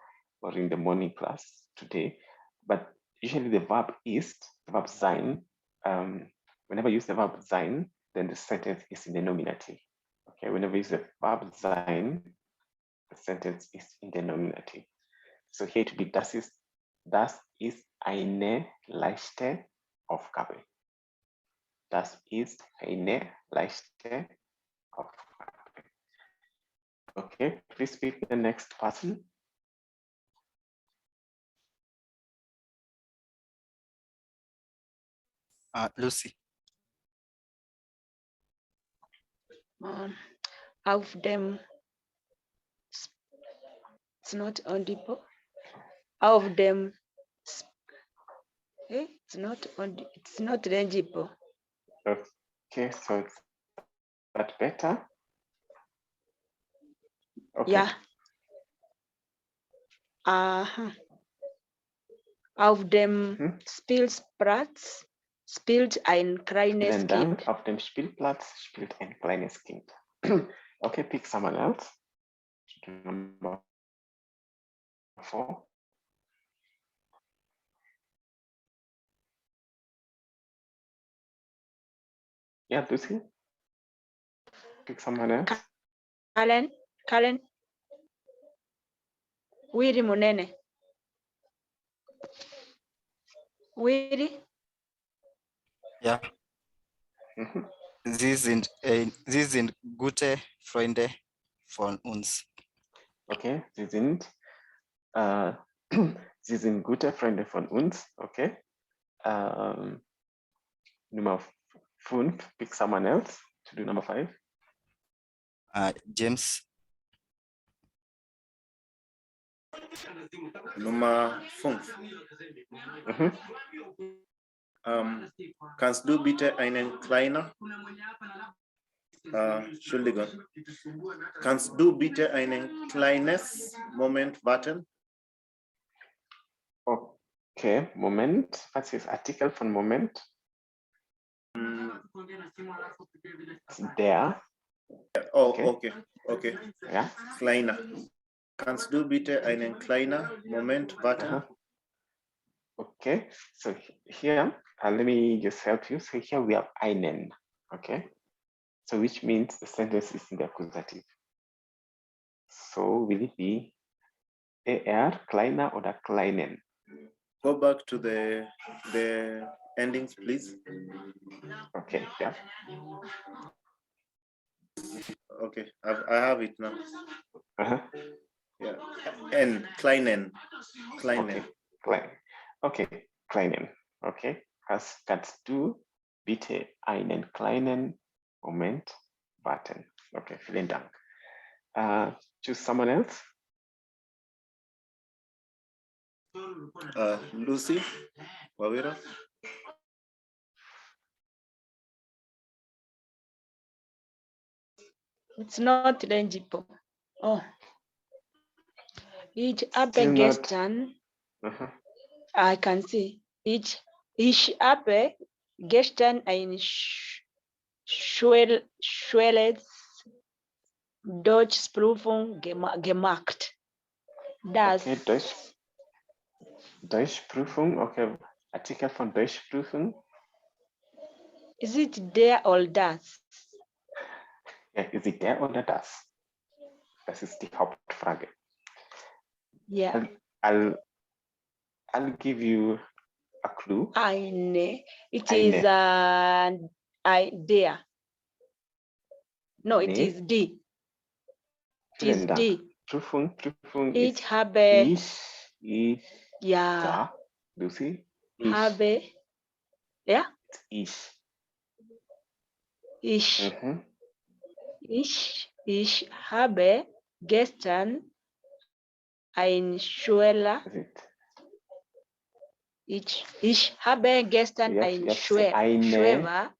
or in the morning class today, but usually the verb is, the verb sein. Whenever you use the verb sein, then the sentence is in the nominative. Okay, whenever you use the verb sein, the sentence is in the nominative. So here to be das ist eine leichte Aufgabe. Das ist eine leichte Aufgabe. Okay, please speak the next person. Lucy. Auf dem, it's not audible. Auf dem, it's not legible. Okay, so it's that better. Okay. Yeah. Auf dem Spielplatz spielt ein kleines Vielen Kind. Dank. Auf dem Spielplatz spielt ein kleines Kind. Okay, pick someone else. Number 4. Yeah, Lucy. Pick someone else. Kalen. Willy Munene. Willy. Yeah. Sie sind gute Freunde von uns. Okay, sie sind gute Freunde von uns. Okay. Number 5, pick someone else to do number 5. James. Nummer 5. Kannst du bitte einen kleiner? Entschuldigung. Kannst du bitte ein kleines Moment warten? Okay, Moment. Was ist Artikel von Moment? Der. Oh, Okay. Okay. Ja. Kleiner. Kannst du bitte einen kleinen Moment warten? Okay, so here, let me just help you. So here we have einen, okay? So which means the sentence is in the accusative. So will it be kleiner oder kleinen? Go back to the endings, please. Okay, yeah. Okay, I have it now. Yeah, kleinen. Okay, okay, kleinen. Okay, kannst du bitte einen kleinen Moment warten? Okay, vielen Dank. Choose someone else. Lucy, Wawira. It's not legible. Oh. Ich habe Still not. gestern, I can see, ich habe gestern ein schweres Deutschprüfung gemacht. Das. Okay, Deutschprüfung, okay. Artikel von Deutschprüfung. Is it der or das? Ja, ist it der oder das? Das ist die Hauptfrage. Yeah. I'll give you a clue. It is der. No, it is D. It is D. Prüfung ich ist habe. ja. Da, Lucy. Habe. Ja? Ich. Ich habe gestern ein Ich habe gestern You ein have to say eine.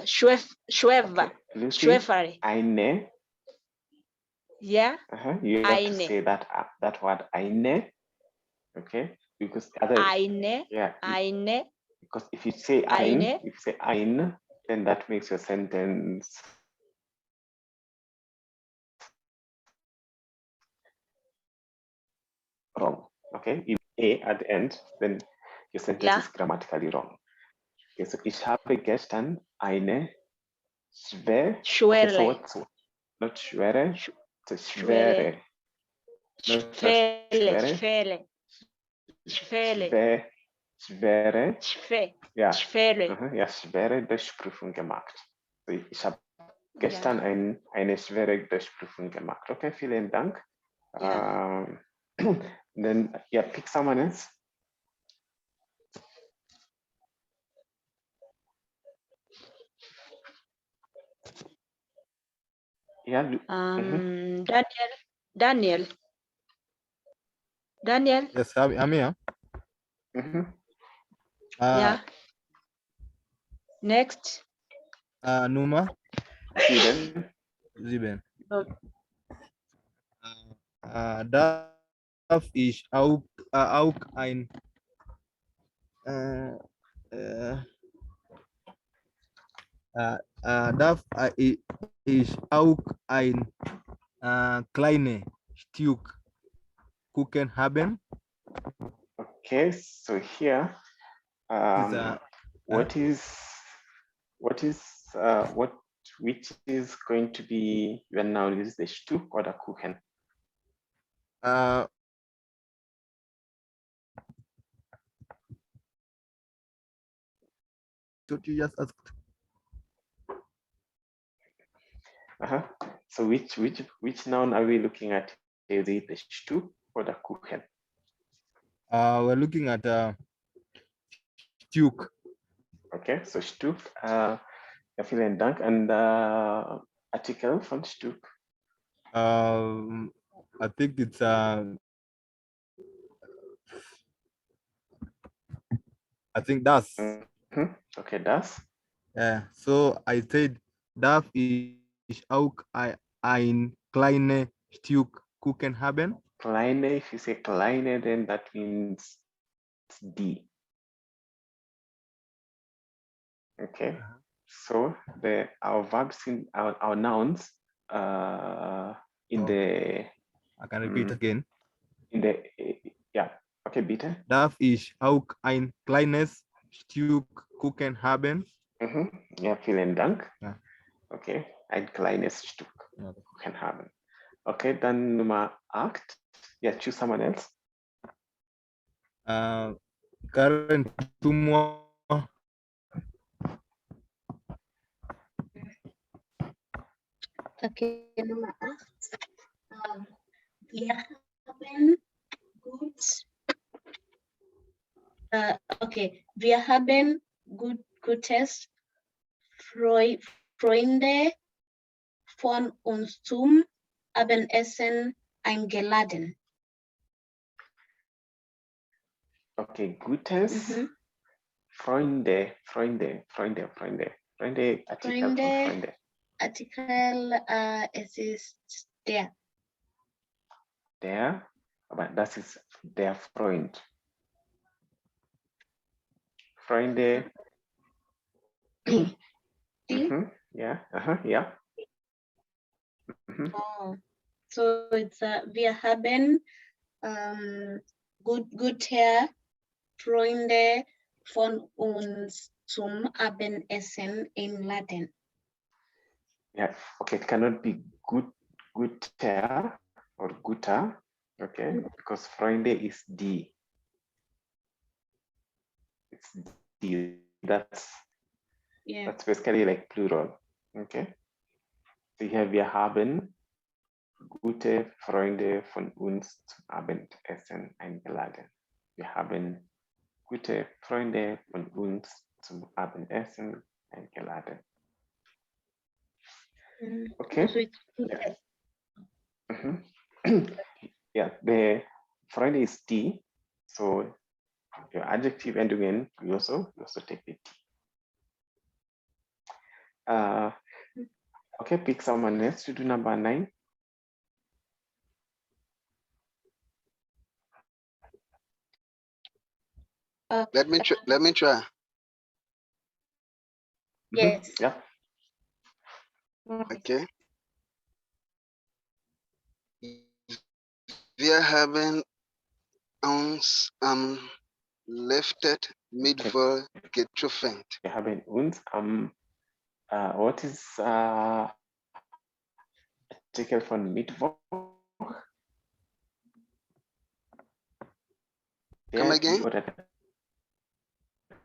Schwefere. Eine. Yeah. You have to Eine. say that word eine. Okay, because Eine. yeah. Eine. Because if you say ein, then that makes your sentence wrong. Okay, if a at the end, then your sentence is grammatically wrong. Okay, so ich habe gestern eine schwere. Okay, so what's not schwere? So schwere. Schwere. Ja. Ja, schwere Deutschprüfung gemacht. So, ich habe gestern eine schwere Deutschprüfung gemacht. Okay, vielen Dank. Then yeah, pick someone else. Yeah. Daniel. Yes, I'm here. Yeah. Next. Nummer 7. 7. Darf ich auch ein darf ich auch ein kleines Stück Kuchen haben? Okay, so here, which is going to be when now is the Stück or the Kuchen? What you just asked? So which noun are we looking at? Is it the Stück or the Kuchen? We're looking at Stück. Okay, so Stück. Vielen Dank. And article von Stück. I think it's I think das. Okay, das. Yeah. So I said, darf ich auch ein kleines Stück Kuchen haben? Kleine, if you say kleine, then that means it's die. Okay. So our verbs in our nouns in the I can repeat again. In the yeah, okay, bitte. Darf ich auch ein kleines Stück Kuchen haben? Ja, vielen Dank. Ja. Okay, ein kleines Stück Kuchen haben. Okay, dann Nummer 8. Yeah, choose someone else. Karen, tu-moi. Okay, Nummer 8. Wir haben wir haben gutes Freunde von uns zum Abendessen eingeladen. Okay, gutes Freunde, Artikel von Freunde. Artikel, es ist der. Der, aber das ist der Freund. Freunde. Yeah, yeah. Oh, so it's wir haben gute Freunde von uns zum Abendessen einladen. Yeah, okay, it cannot be guter or guter, okay, because Freunde is die. It's die. That's basically like plural. Okay. So here wir haben gute Freunde von uns zum Abendessen eingeladen. Wir haben gute Freunde von uns zum Abendessen eingeladen. Okay. Yeah, the Freunde is die. So your adjective ending in, you also take the T. Okay, pick someone else to do number 9. Let me try. Yes. Yeah. Okay. Wir haben uns am lifted Mittwoch getroffen. Wir haben uns what is Artikel von Mittwoch? Come again? Oder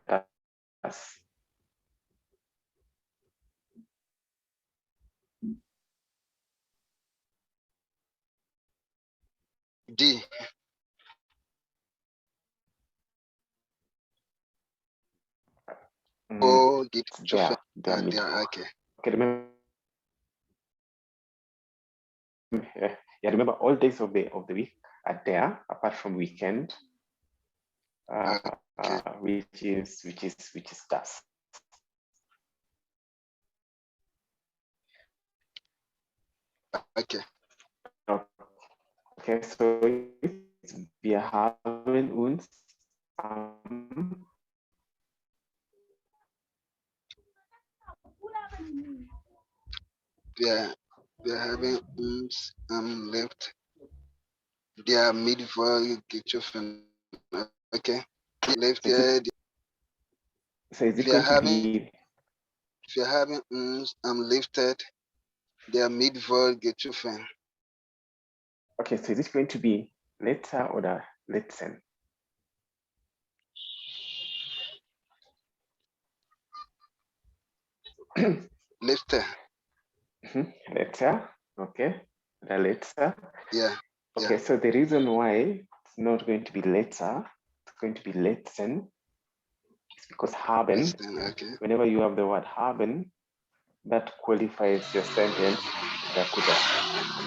das? Die. Oh, getroffen. Der Mittwoch. Okay. Okay, remember, remember all days of the week are there apart from weekend, Okay. which is das. Okay. Okay, so wir haben uns wir haben uns am left der Mittwoch getroffen. Okay. Left so is it going to be? Wir haben uns am lifted der Mittwoch getroffen. Okay, so is it going to be letzter oder letzten? Letzter. Letzter, okay. The letzter. Yeah. Okay, so the reason why it's not going to be letzter, it's going to be letzten, is because haben, Letzten, okay. whenever you have the word haben, that qualifies your sentence the accusative.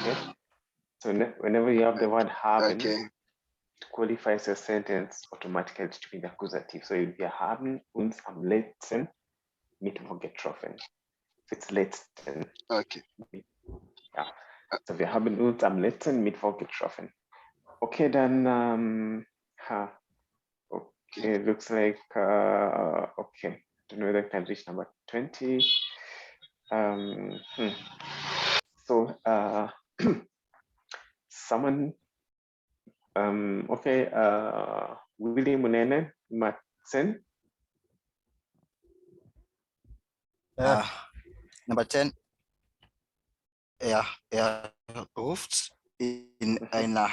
Okay. So whenever you have the word haben, Okay. it qualifies your sentence automatically to be the accusative. So if you haben uns am letzten Mittwoch getroffen, it's letzten. Okay. Ja. So wir haben uns am letzten Mittwoch getroffen. Okay, dann okay, looks like okay. Don't know whether I can reach number 20. So someone okay, William Munene Matsen. Number 10. Er ruft in einer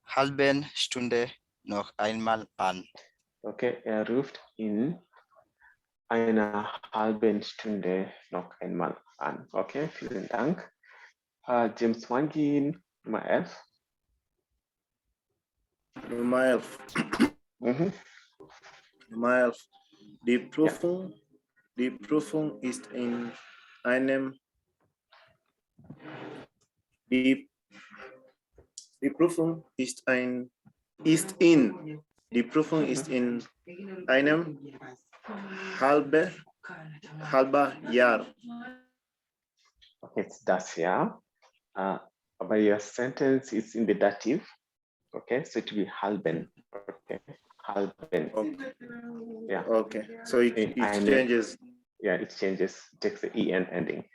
halben Stunde noch einmal an. Okay, er ruft in einer halben Stunde noch einmal an. Okay, vielen Dank. James Wangin, Nummer 11. Nummer 11. Nummer 11. Die Prüfung ist in einem Die Prüfung ist in einem halber Jahr. Okay, it's das Jahr. But your sentence is in the dative. Okay, so it will be halben. Okay, halben. Okay. Yeah. Okay. So it changes. Yeah, it changes. It takes the en ending.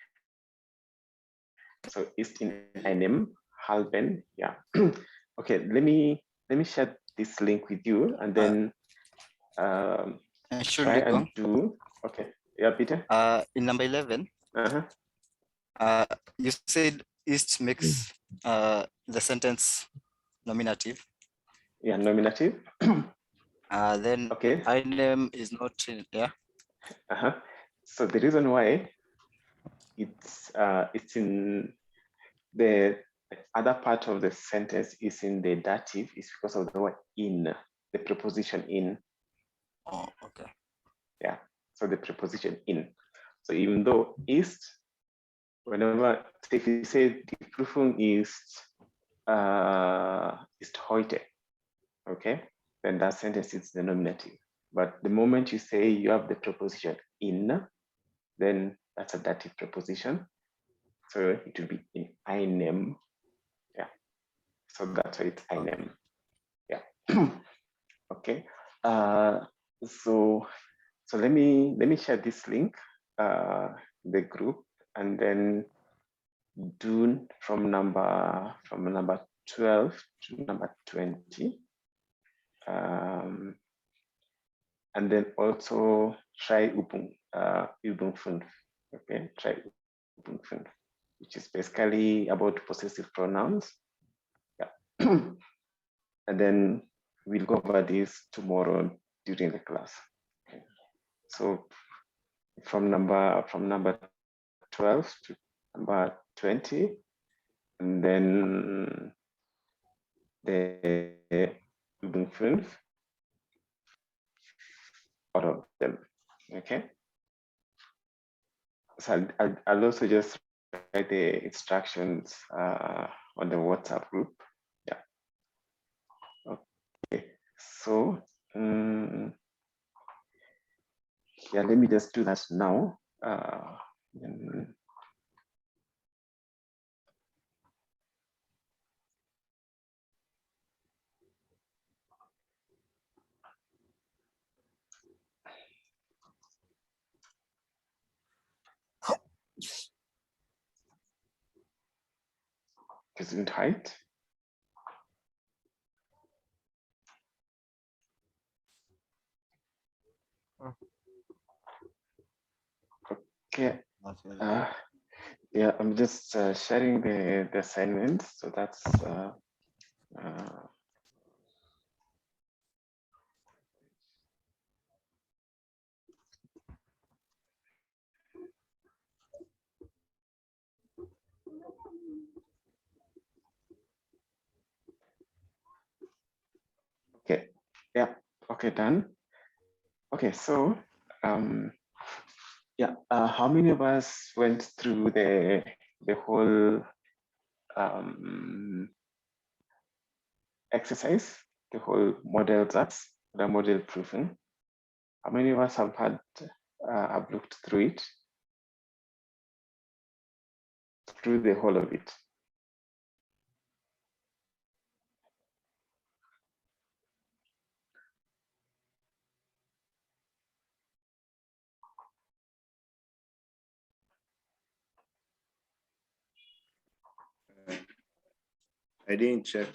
So ist in einem halben. Yeah. Okay. Let me share this link with you, and then try and do. Okay. Yeah, Peter. In number 11. You said ist makes the sentence nominative. Yeah, nominative. Then okay. Einem is not in, yeah. So the reason why it's in the other part of the sentence is in the dative is because of the word in, the preposition in. Oh, okay. Yeah. So the preposition in. So even though ist, whenever if you say die Prüfung ist ist heute. Okay, then that sentence is the nominative. But the moment you say you have the preposition in, then that's a dative preposition. So it will be in einem. Yeah. So that's why it's einem. Yeah. Okay. So let me share this link, the group, and then do from number 12 to number 20. And then also try Übung 5. Okay, try Übung 5, which is basically about possessive pronouns. Yeah. And then we'll go over this tomorrow during the class. Okay. So from number 12 to number 20, and then the Übung 5, all of them. Okay. So I'll also just write the instructions on the WhatsApp group. Yeah. Okay. So yeah, let me just do that now. Gesundheit. Okay. Yeah, I'm just sharing the assignments. So that's okay. Yeah. Okay, done. Okay, so yeah, how many of us went through the whole exercise, the whole model that's the model proofing? How many of us have had have looked through it, through the whole of it? I didn't check.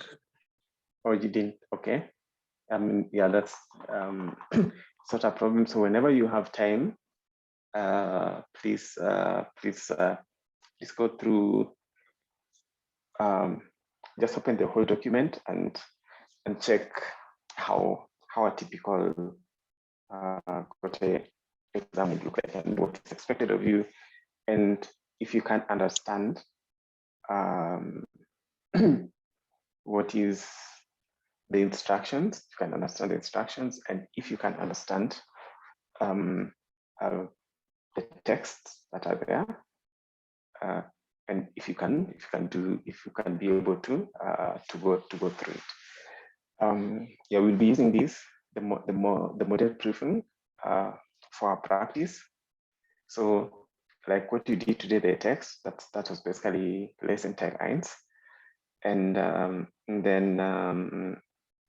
Oh, you didn't? Okay. Yeah, that's it's not a problem. So whenever you have time, please go through. Just open the whole document and check how a typical exam would look like and what is expected of you, and if you can understand what is the instructions, you can understand the instructions, and if you can understand the texts that are there, and if you can be able to go through it. Yeah, we'll be using this the model proofing for our practice. So like what you did today, the text, that was basically lesson Teil 1. And then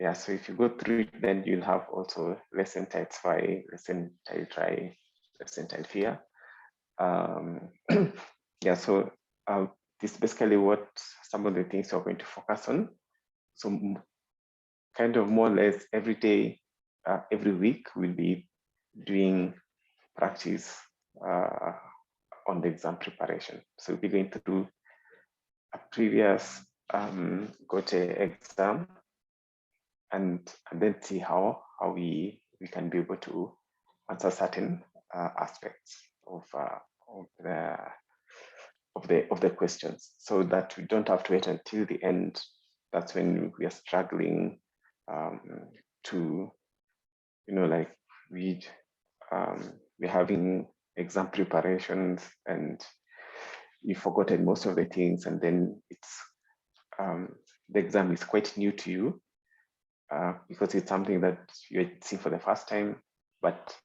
yeah, so if you go through it, then you'll have also lesson Teil 2, lesson Teil 3, lesson Teil 4. Yeah, so this is basically what some of the things we're going to focus on. So kind of more or less every day, every week, we'll be doing practice on the exam preparation. So we'll be going through a previous GOTE exam and then see how we can be able to answer certain aspects of the questions, so that we don't have to wait until the end. That's when we are struggling to, like we're having exam preparations and you've forgotten most of the things, and then it's the exam is quite new to you because it's something that you're seeing for the first time, but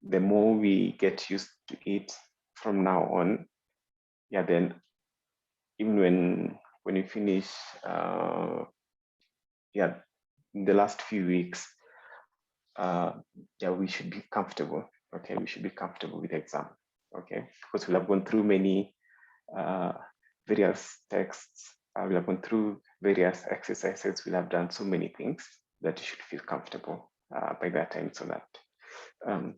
the more we get used to it from now on, yeah, then even when you finish, yeah, in the last few weeks, yeah, we should be comfortable. Okay, we should be comfortable with the exam. Okay, because we'll have gone through many various texts. We'll have gone through various exercises. We'll have done so many things that you should feel comfortable by that time, so that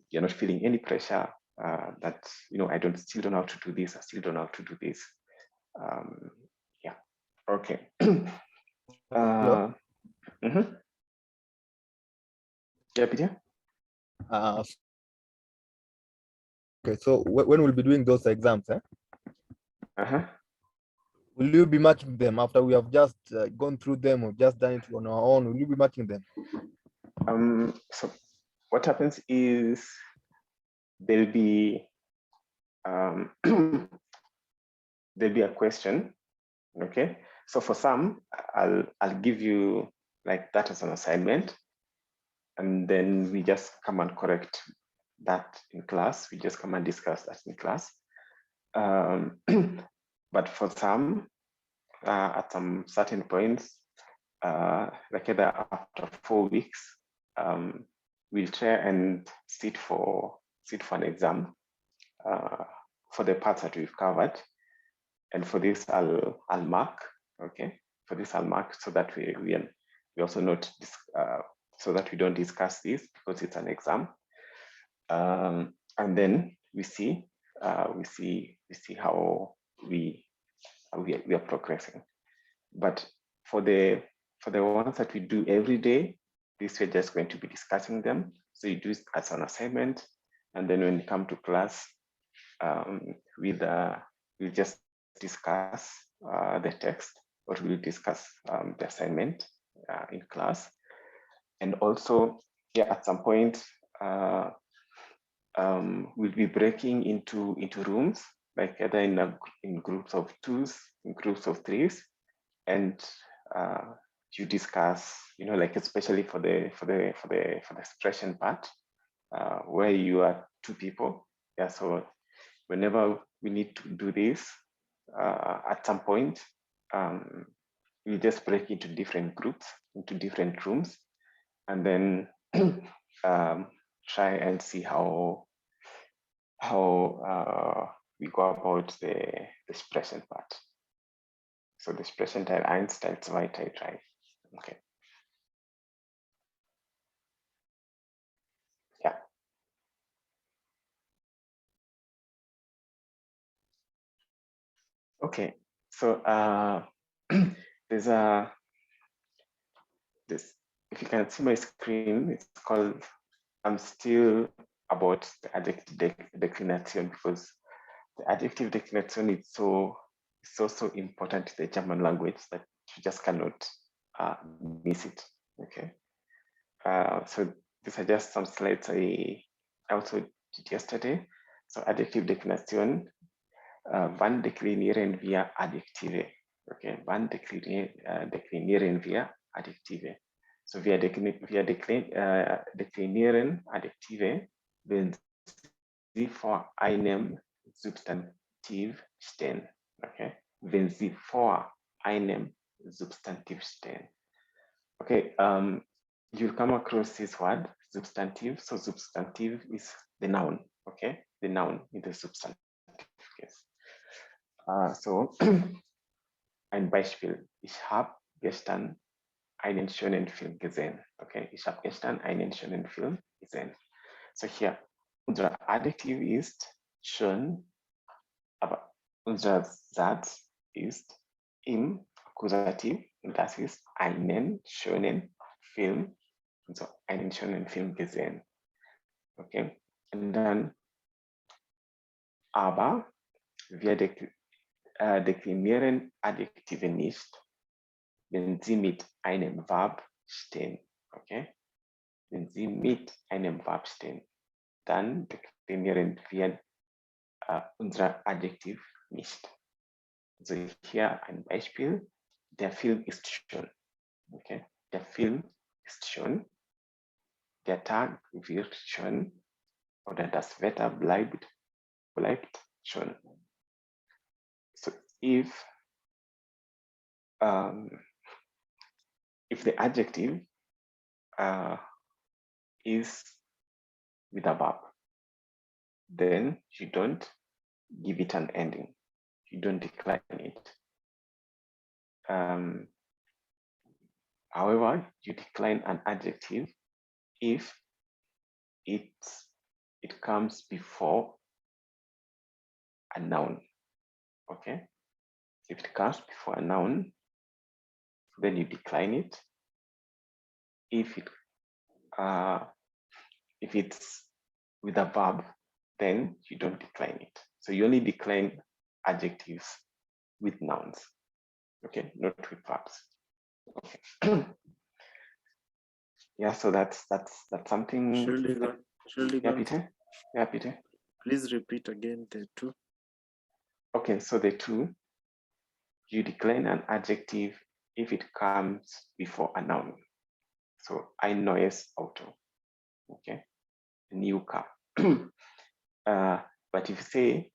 you're not feeling any pressure that, you know, I still don't know how to do this. I still don't know how to do this. Yeah. Okay. Hello? Yeah, Peter? Okay, so when we'll be doing those exams, will you be marking them after we have just gone through them or just done it on our own? Will you be marking them? So what happens is there'll be there'll be a question. Okay, so for some, I'll give you like that as an assignment, and then we just come and correct that in class. We just come and discuss that in class. But for some, at some certain points, like either after 4 weeks, we'll try and sit for an exam for the parts that we've covered. And for this, I'll mark. Okay, for this I'll mark so that we also note this, so that we don't discuss this because it's an exam. And then we see how we are progressing. But for the ones that we do every day, this we're just going to be discussing them. So you do it as an assignment, and then when you come to class, we'll just discuss the text, or we'll discuss the assignment in class. And also, yeah, at some point, we'll be breaking into rooms, like either in groups of 2s, in groups of 3s, and you discuss, you know, like especially for the expression part, where you are 2 people. Yeah, so whenever we need to do this, at some point, we just break into different groups, into different rooms, and then try and see how we go about the expression part. So the expression Teil 1, Teil 2, Teil 3. Okay. Yeah. Okay. So there's this. If you can see my screen, it's called. I'm still about the adjective declination, because the adjective declination is so important to the German language that you just cannot miss it. Okay. So these are just some slides I also did yesterday. So adjective declination, wann deklinieren wir Adjektive? Okay, wann deklinieren wir Adjektive? So wir deklinieren Adjektive, wenn sie vor einem Substantiv stehen. Okay, wenn sie vor einem Substantiv stehen. Okay, you'll come across this word, substantive. So substantive is the noun, okay? The noun in the substantive case. So ein Beispiel. Ich habe gestern einen schönen Film gesehen. Okay, ich habe gestern einen schönen Film gesehen. So hier, unser Adjektiv ist schön, aber unser Satz ist im Akkusativ, und das ist einen schönen Film, also einen schönen Film gesehen. Okay, und dann, aber wir deklinieren Adjektive nicht, wenn sie mit einem Verb stehen. Okay, wenn sie mit einem Verb stehen, dann deklinieren wir unser Adjektiv nicht. Also hier ein Beispiel. der Film ist schön. Okay, der Film ist schön. Der Tag wird schön. Oder das Wetter bleibt schön. So if the adjective is with a verb, then you don't give it an ending. You don't decline it. However, you decline an adjective if it comes before a noun. Okay, if it comes before a noun, then you decline it. If it's with a verb, then you don't decline it. So you only decline adjectives with nouns. Okay, not with verbs. Okay. Yeah, so that's something. Yeah, Peter. Yeah, Peter. Please repeat again the two. Okay, so the two, you decline an adjective if it comes before a noun. So ein neues Auto. Okay, a new car. But if you say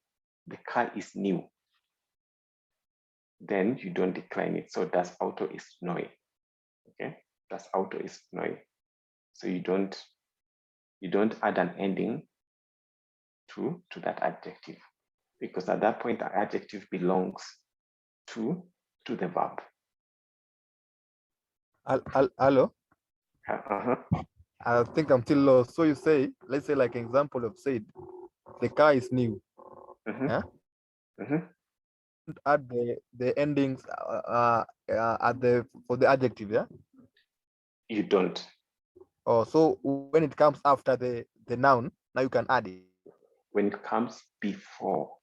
the car is new, then you don't decline it. So das Auto ist neu. Okay, das Auto ist neu. So you don't add an ending to that adjective, because at that point the adjective belongs to the verb. Hello? Uh-huh. I think I'm still lost. So you say, let's say like example of said, the car is new. Mm-hmm. Yeah? Mm-hmm. Add the endings for the adjective, yeah? You don't. Oh, so when it comes after the noun, now you can add it. When it comes before.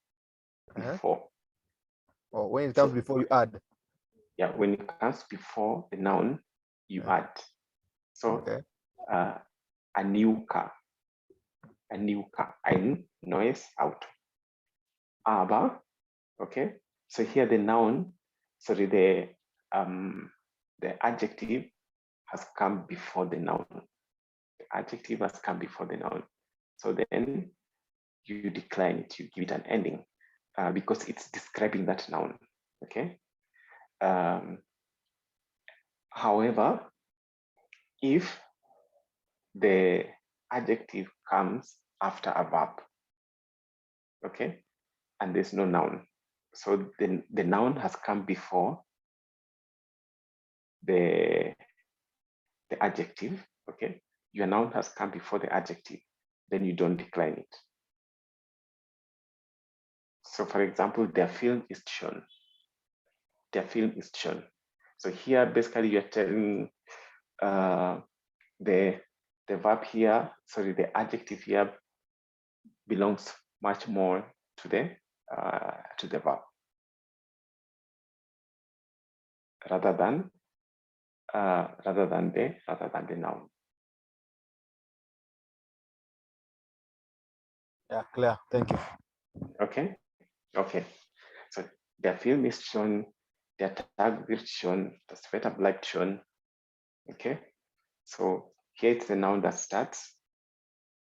Or when it comes before you add. Yeah, when it comes before the noun, you add. So okay. A new car. Ein neues Auto. Aber, okay. So here the noun, sorry, the adjective has come before the noun. The adjective has come before the noun. So then you decline it, you give it an ending because it's describing that noun, okay? However, if the adjective comes after a verb, okay, and there's no noun, so then the noun has come before the adjective, okay? Your noun has come before the adjective, then you don't decline it. So for example, der Film ist schön. Der Film ist schön. So here, basically you're telling the verb here, sorry, the adjective here belongs much more to the verb rather than the noun. Yeah, clear. Thank you. Okay. So der Film ist schon, der Tag wird schon, das Wetter bleibt schon. Okay. So here it's the noun that starts,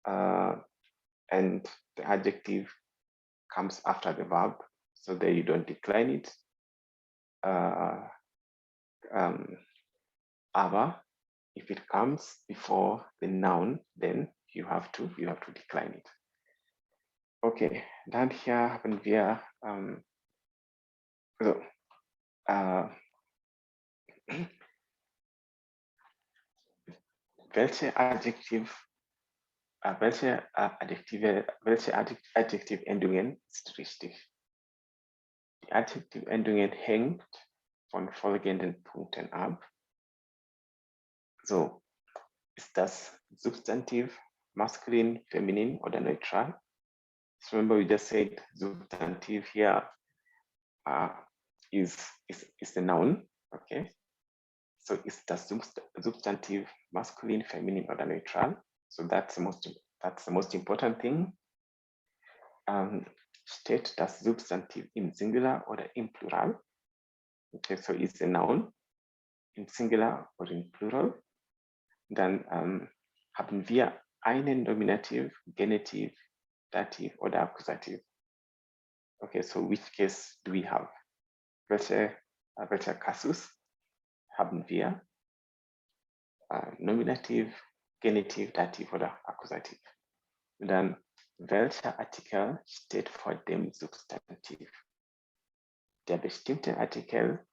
and the adjective comes after the verb. So there you don't decline it. Aber if it comes before the noun, then you have to decline it. Okay, dann hier haben wir welche Adjektivendungen ist richtig? Die Adjektivendungen hängt von folgenden Punkten ab. So, ist das Substantiv maskulin, feminin oder neutral? So remember we just said substantive here is the noun, okay? So is das Substantiv maskulin, feminin oder neutral? So that's the most important thing. Steht das Substantiv im Singular oder im Plural? Okay, so it's a noun in Singular or in Plural. Dann haben wir einen Nominativ, Genitiv, Dativ oder Akkusativ. Okay, so which case do we have? Welcher Kasus haben wir? Nominativ, Genitiv, Dativ oder Akkusativ. Und dann, welcher Artikel steht vor dem Substantiv? Der bestimmte Artikel,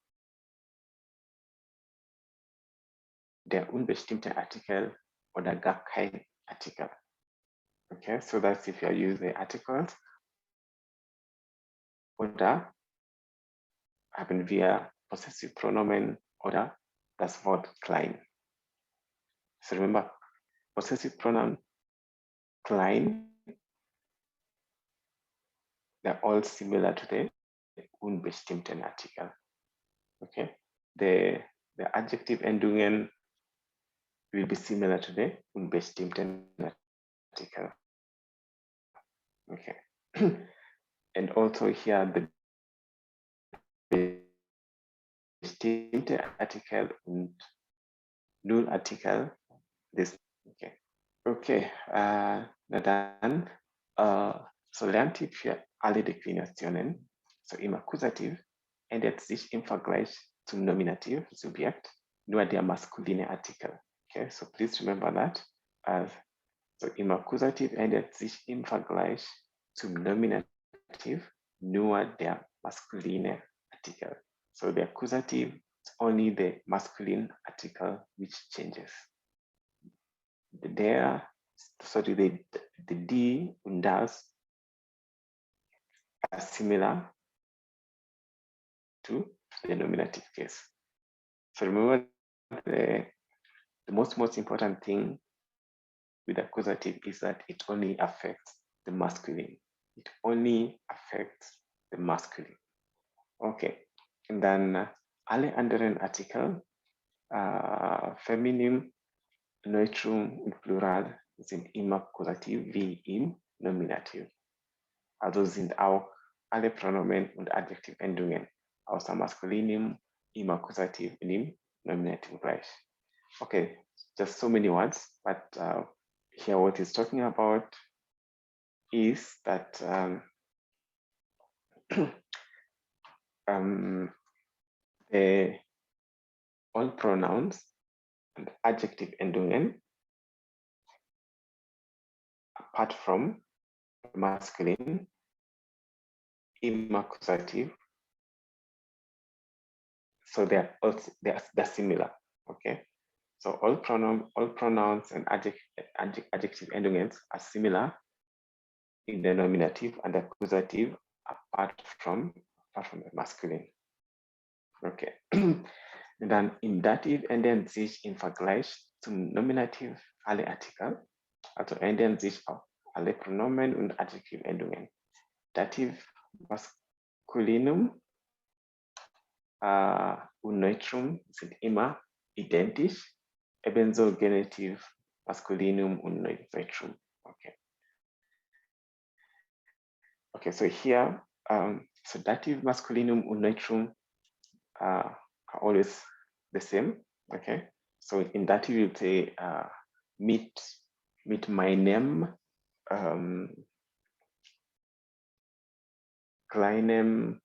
der unbestimmte Artikel oder gar kein Artikel. Okay, so that's if you are using articles. Oder haben wir Possessive Pronomen oder das Wort klein. So remember, possessive pronoun klein, they're all similar to the unbestimmten Artikel. Okay, the adjective Endungen will be similar to the unbestimmten Artikel. Okay, and also here the bestimmte Artikel und Nullartikel. This okay. Na dann, so Lerntipp für alle Deklinationen. So im Akkusativ ändert sich im Vergleich zum Nominativ, Subjekt, nur der maskuline Artikel. Okay, so please remember that. So im Akkusativ ändert sich im Vergleich zum Nominativ nur der maskuline Artikel. So the accusative is only the masculine article which changes. The D and das are similar to the nominative case. So remember the most important thing with accusative is that it only affects the masculine. It only affects the masculine. Okay, and then alle anderen Artikel, Feminim, Neutrum und Plural sind immer Akkusativ wie im Nominativ. Also sind auch alle Pronomen und Adjektivendungen außer Maskulinum im Akkusativ und im Nominativ gleich. Okay, just so many words, but here what he's talking about is that the all pronouns and Adjektivendungen apart from masculine im Akkusativ, so they're similar. Okay, so all pronouns and Adjektivendungen are similar in the nominative and accusative apart from the masculine. Okay. Und dann im Dativ ändern sich im Vergleich zum Nominativ alle Artikel, also ändern sich auch alle Pronomen und Adjektivendungen. Dativ Maskulinum und Neutrum sind immer identisch, ebenso Genitiv Maskulinum und Neutrum. Okay. Okay, so here, so Dativ Maskulinum und Neutrum are always the same. Okay, so in dative you say meet my name, kleinen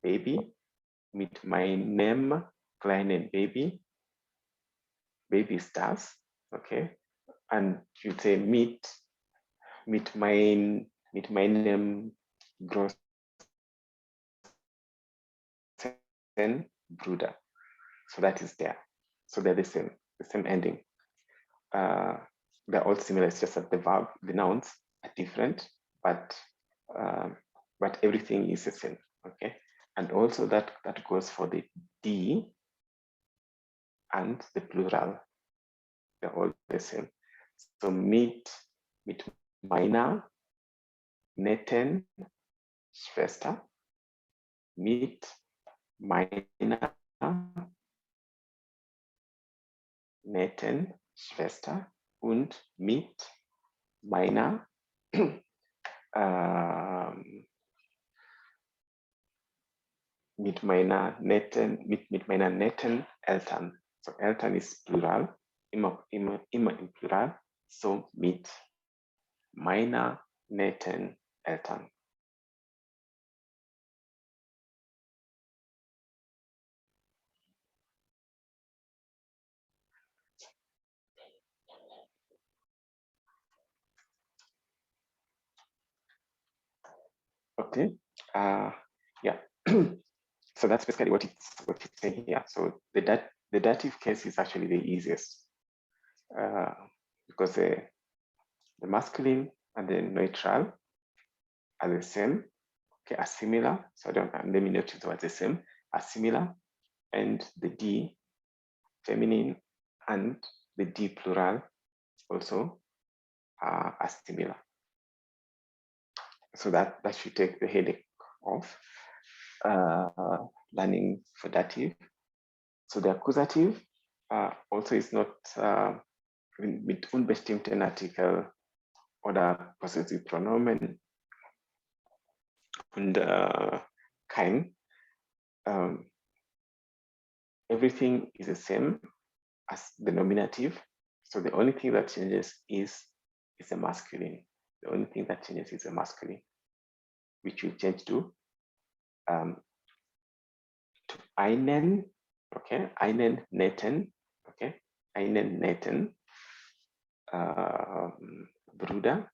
baby, meet my name, kleinen baby stars. Okay, and you say meet my name großen Bruder. So that is there. So they're the same ending. They're all similar. It's just that the nouns are different, but everything is the same. Okay, and also that goes for the D and the plural. They're all the same. So meet meiner netten Schwester, meet meiner netten Schwester und mit meiner mit meiner netten Eltern. So Eltern ist Plural, immer im Plural. So mit meiner netten Eltern. Okay. Yeah. So that's basically what it's saying here. So the dative case is actually the easiest because the masculine and the neutral are the same, okay, are similar. So let me note the words the same, are similar, and the D feminine and the D plural also are similar. So that should take the headache off learning for dative. So the accusative also is not mit unbestimmten Artikel oder possessive Pronomen und kein. Everything is the same as the nominative. So the only thing that changes is the masculine. The only thing that changes is the masculine, which will change to einen, okay, einen netten, okay, einen netten Bruder,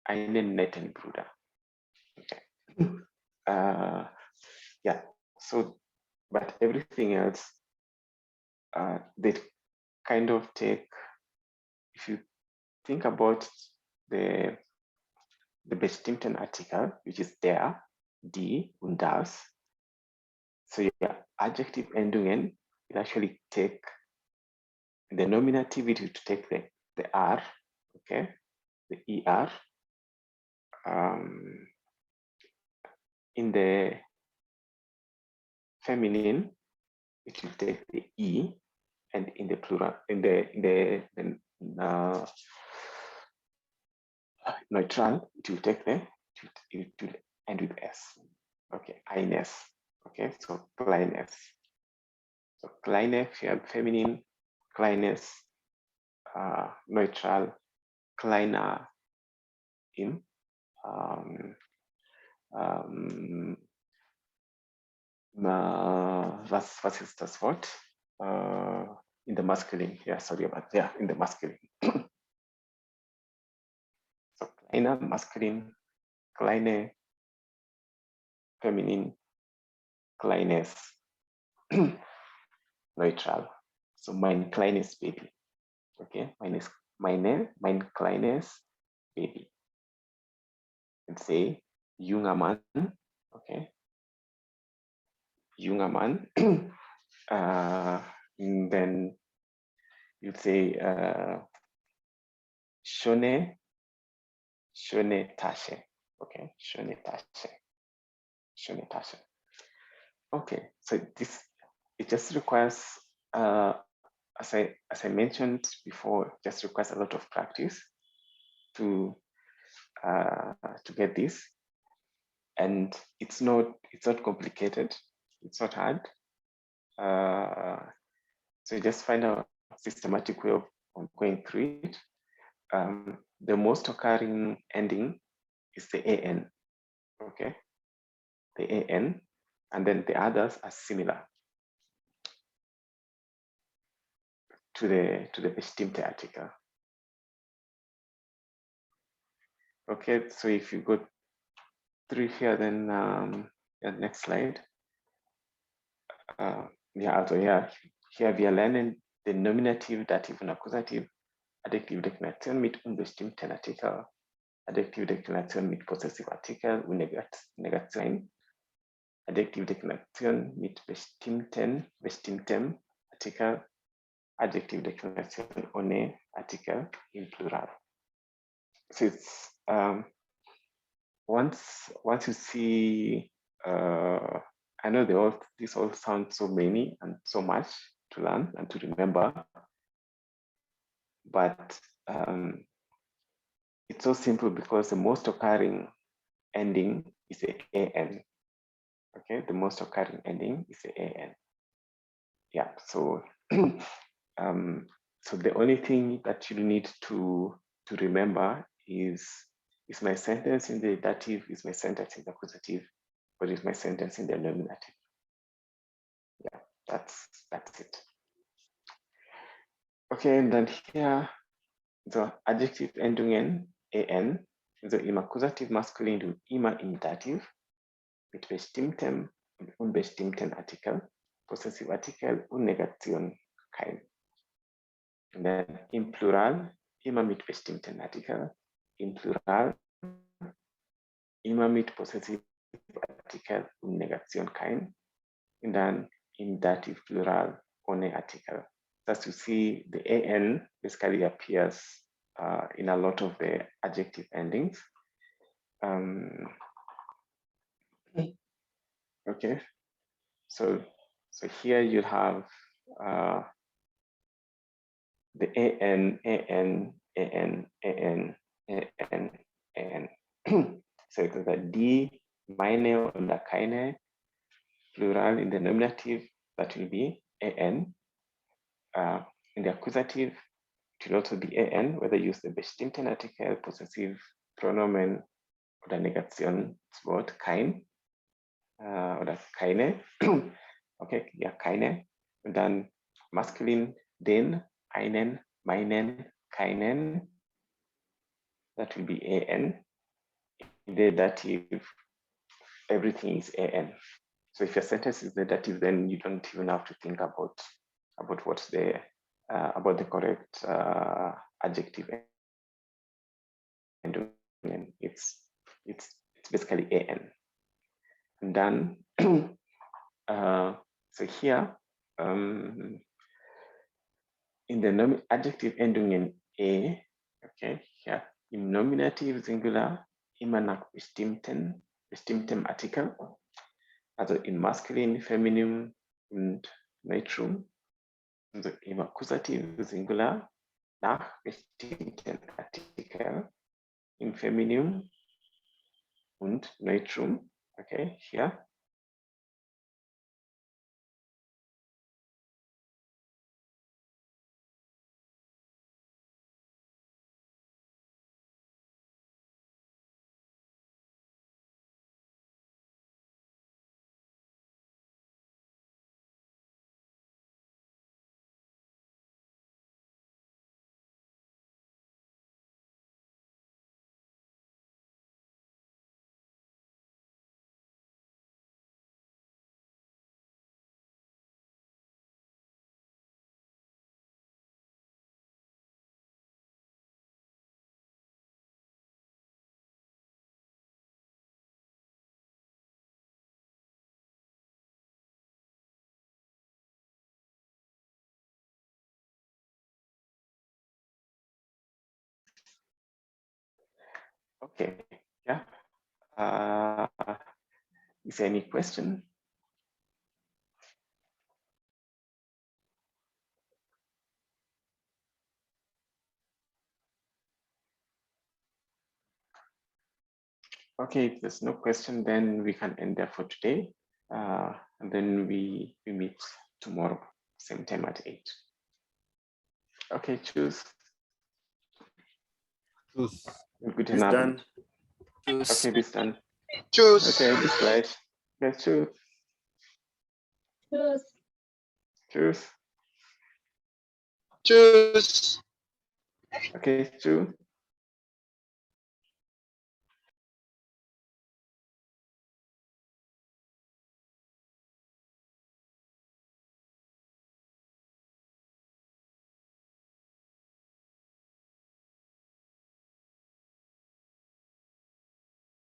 einen netten Bruder. Okay. Yeah. So, but everything else, they kind of take. If you think about the bestimmten Artikel, which is der, die, und das. So yeah, adjective Endungen will actually take the nominative to take the R, okay, the ER. In the feminine, it will take the E, and in the plural, in the neutral, it will take it will end with S. Okay, eines. Okay, so kleines. So kleine feminine, kleines, neutral, kleiner in. Was ist das Wort? In the masculine. Yeah, sorry about that. Yeah, in the masculine. So kleiner, masculine, kleine, feminine, kleines, neutral. So mein kleines Baby. Okay, mein kleines Baby. And say junger Mann. Okay, junger Mann. Then you'd say schöne Tasche. Okay, schöne Tasche. Okay, so it just requires, as I mentioned before, just requires a lot of practice to get this, and it's not complicated. It's not hard. So you just find a systematic way of going through it. The most occurring ending is the AN. Okay, the AN, and then the others are similar to the bestimmte Artikel. Okay, so if you go through here, then next slide. Here we are learning the nominative, dative, und accusative, Adjektiv Deklination mit unbestimmten Artikel, Adjektiv Deklination mit possessive Artikel und Negation, Adjektiv Deklination mit bestimmtem Artikel, Adjektiv Deklination ohne Artikel im Plural. So it's once you see, I know these all sound so many and so much to learn and to remember, but it's so simple because the most occurring ending is the AN. Okay, the most occurring ending is the an. Yeah, so so the only thing that you need to remember is my sentence in the dative, is my sentence in the accusative, or is my sentence in the nominative? Yeah, that's it. Okay, and then here the adjective endungen an, also im Akkusativ maskulin und immer im Dativ mit bestimmtem und unbestimmten Artikel, Possessivartikel und Negation kein. Und dann im Plural immer mit bestimmten Artikel, im Plural immer mit Possessivartikel und Negation kein. Und dann im Dativ Plural ohne Artikel. As you see, the an basically appears in a lot of the adjective endings. Okay, so here you have the an. So it's the die, meine oder keine, plural in the nominative, that will be an. In the accusative, it will also be an, whether you use the bestimmten Artikel, possessive pronomen oder Negationswort kein oder keine. Okay, ja, keine. Und dann maskulin, den, einen, meinen, keinen. That will be an. In the dative, everything is an. So if your sentence is the dative, then you don't even have to think about what's the about the correct adjective. And it's basically an. And then so here in the adjective ending in a, okay, here im Nominativ Singular immer nach bestimmtem Artikel, also in Maskulin, Femininum und Neutrum, also im Akkusativ Singular nach bestimmten Artikel, im Femininum und Neutrum, okay, here. Okay, yeah. Is there any question? Okay, if there's no question, then we can end there for today. And then we meet tomorrow, same time at 8. Okay, choose. Choose. Good It's done. Okay, this done. Choose. Okay, this right. Let's choose. Choose. Choose. Choose. Okay, choose.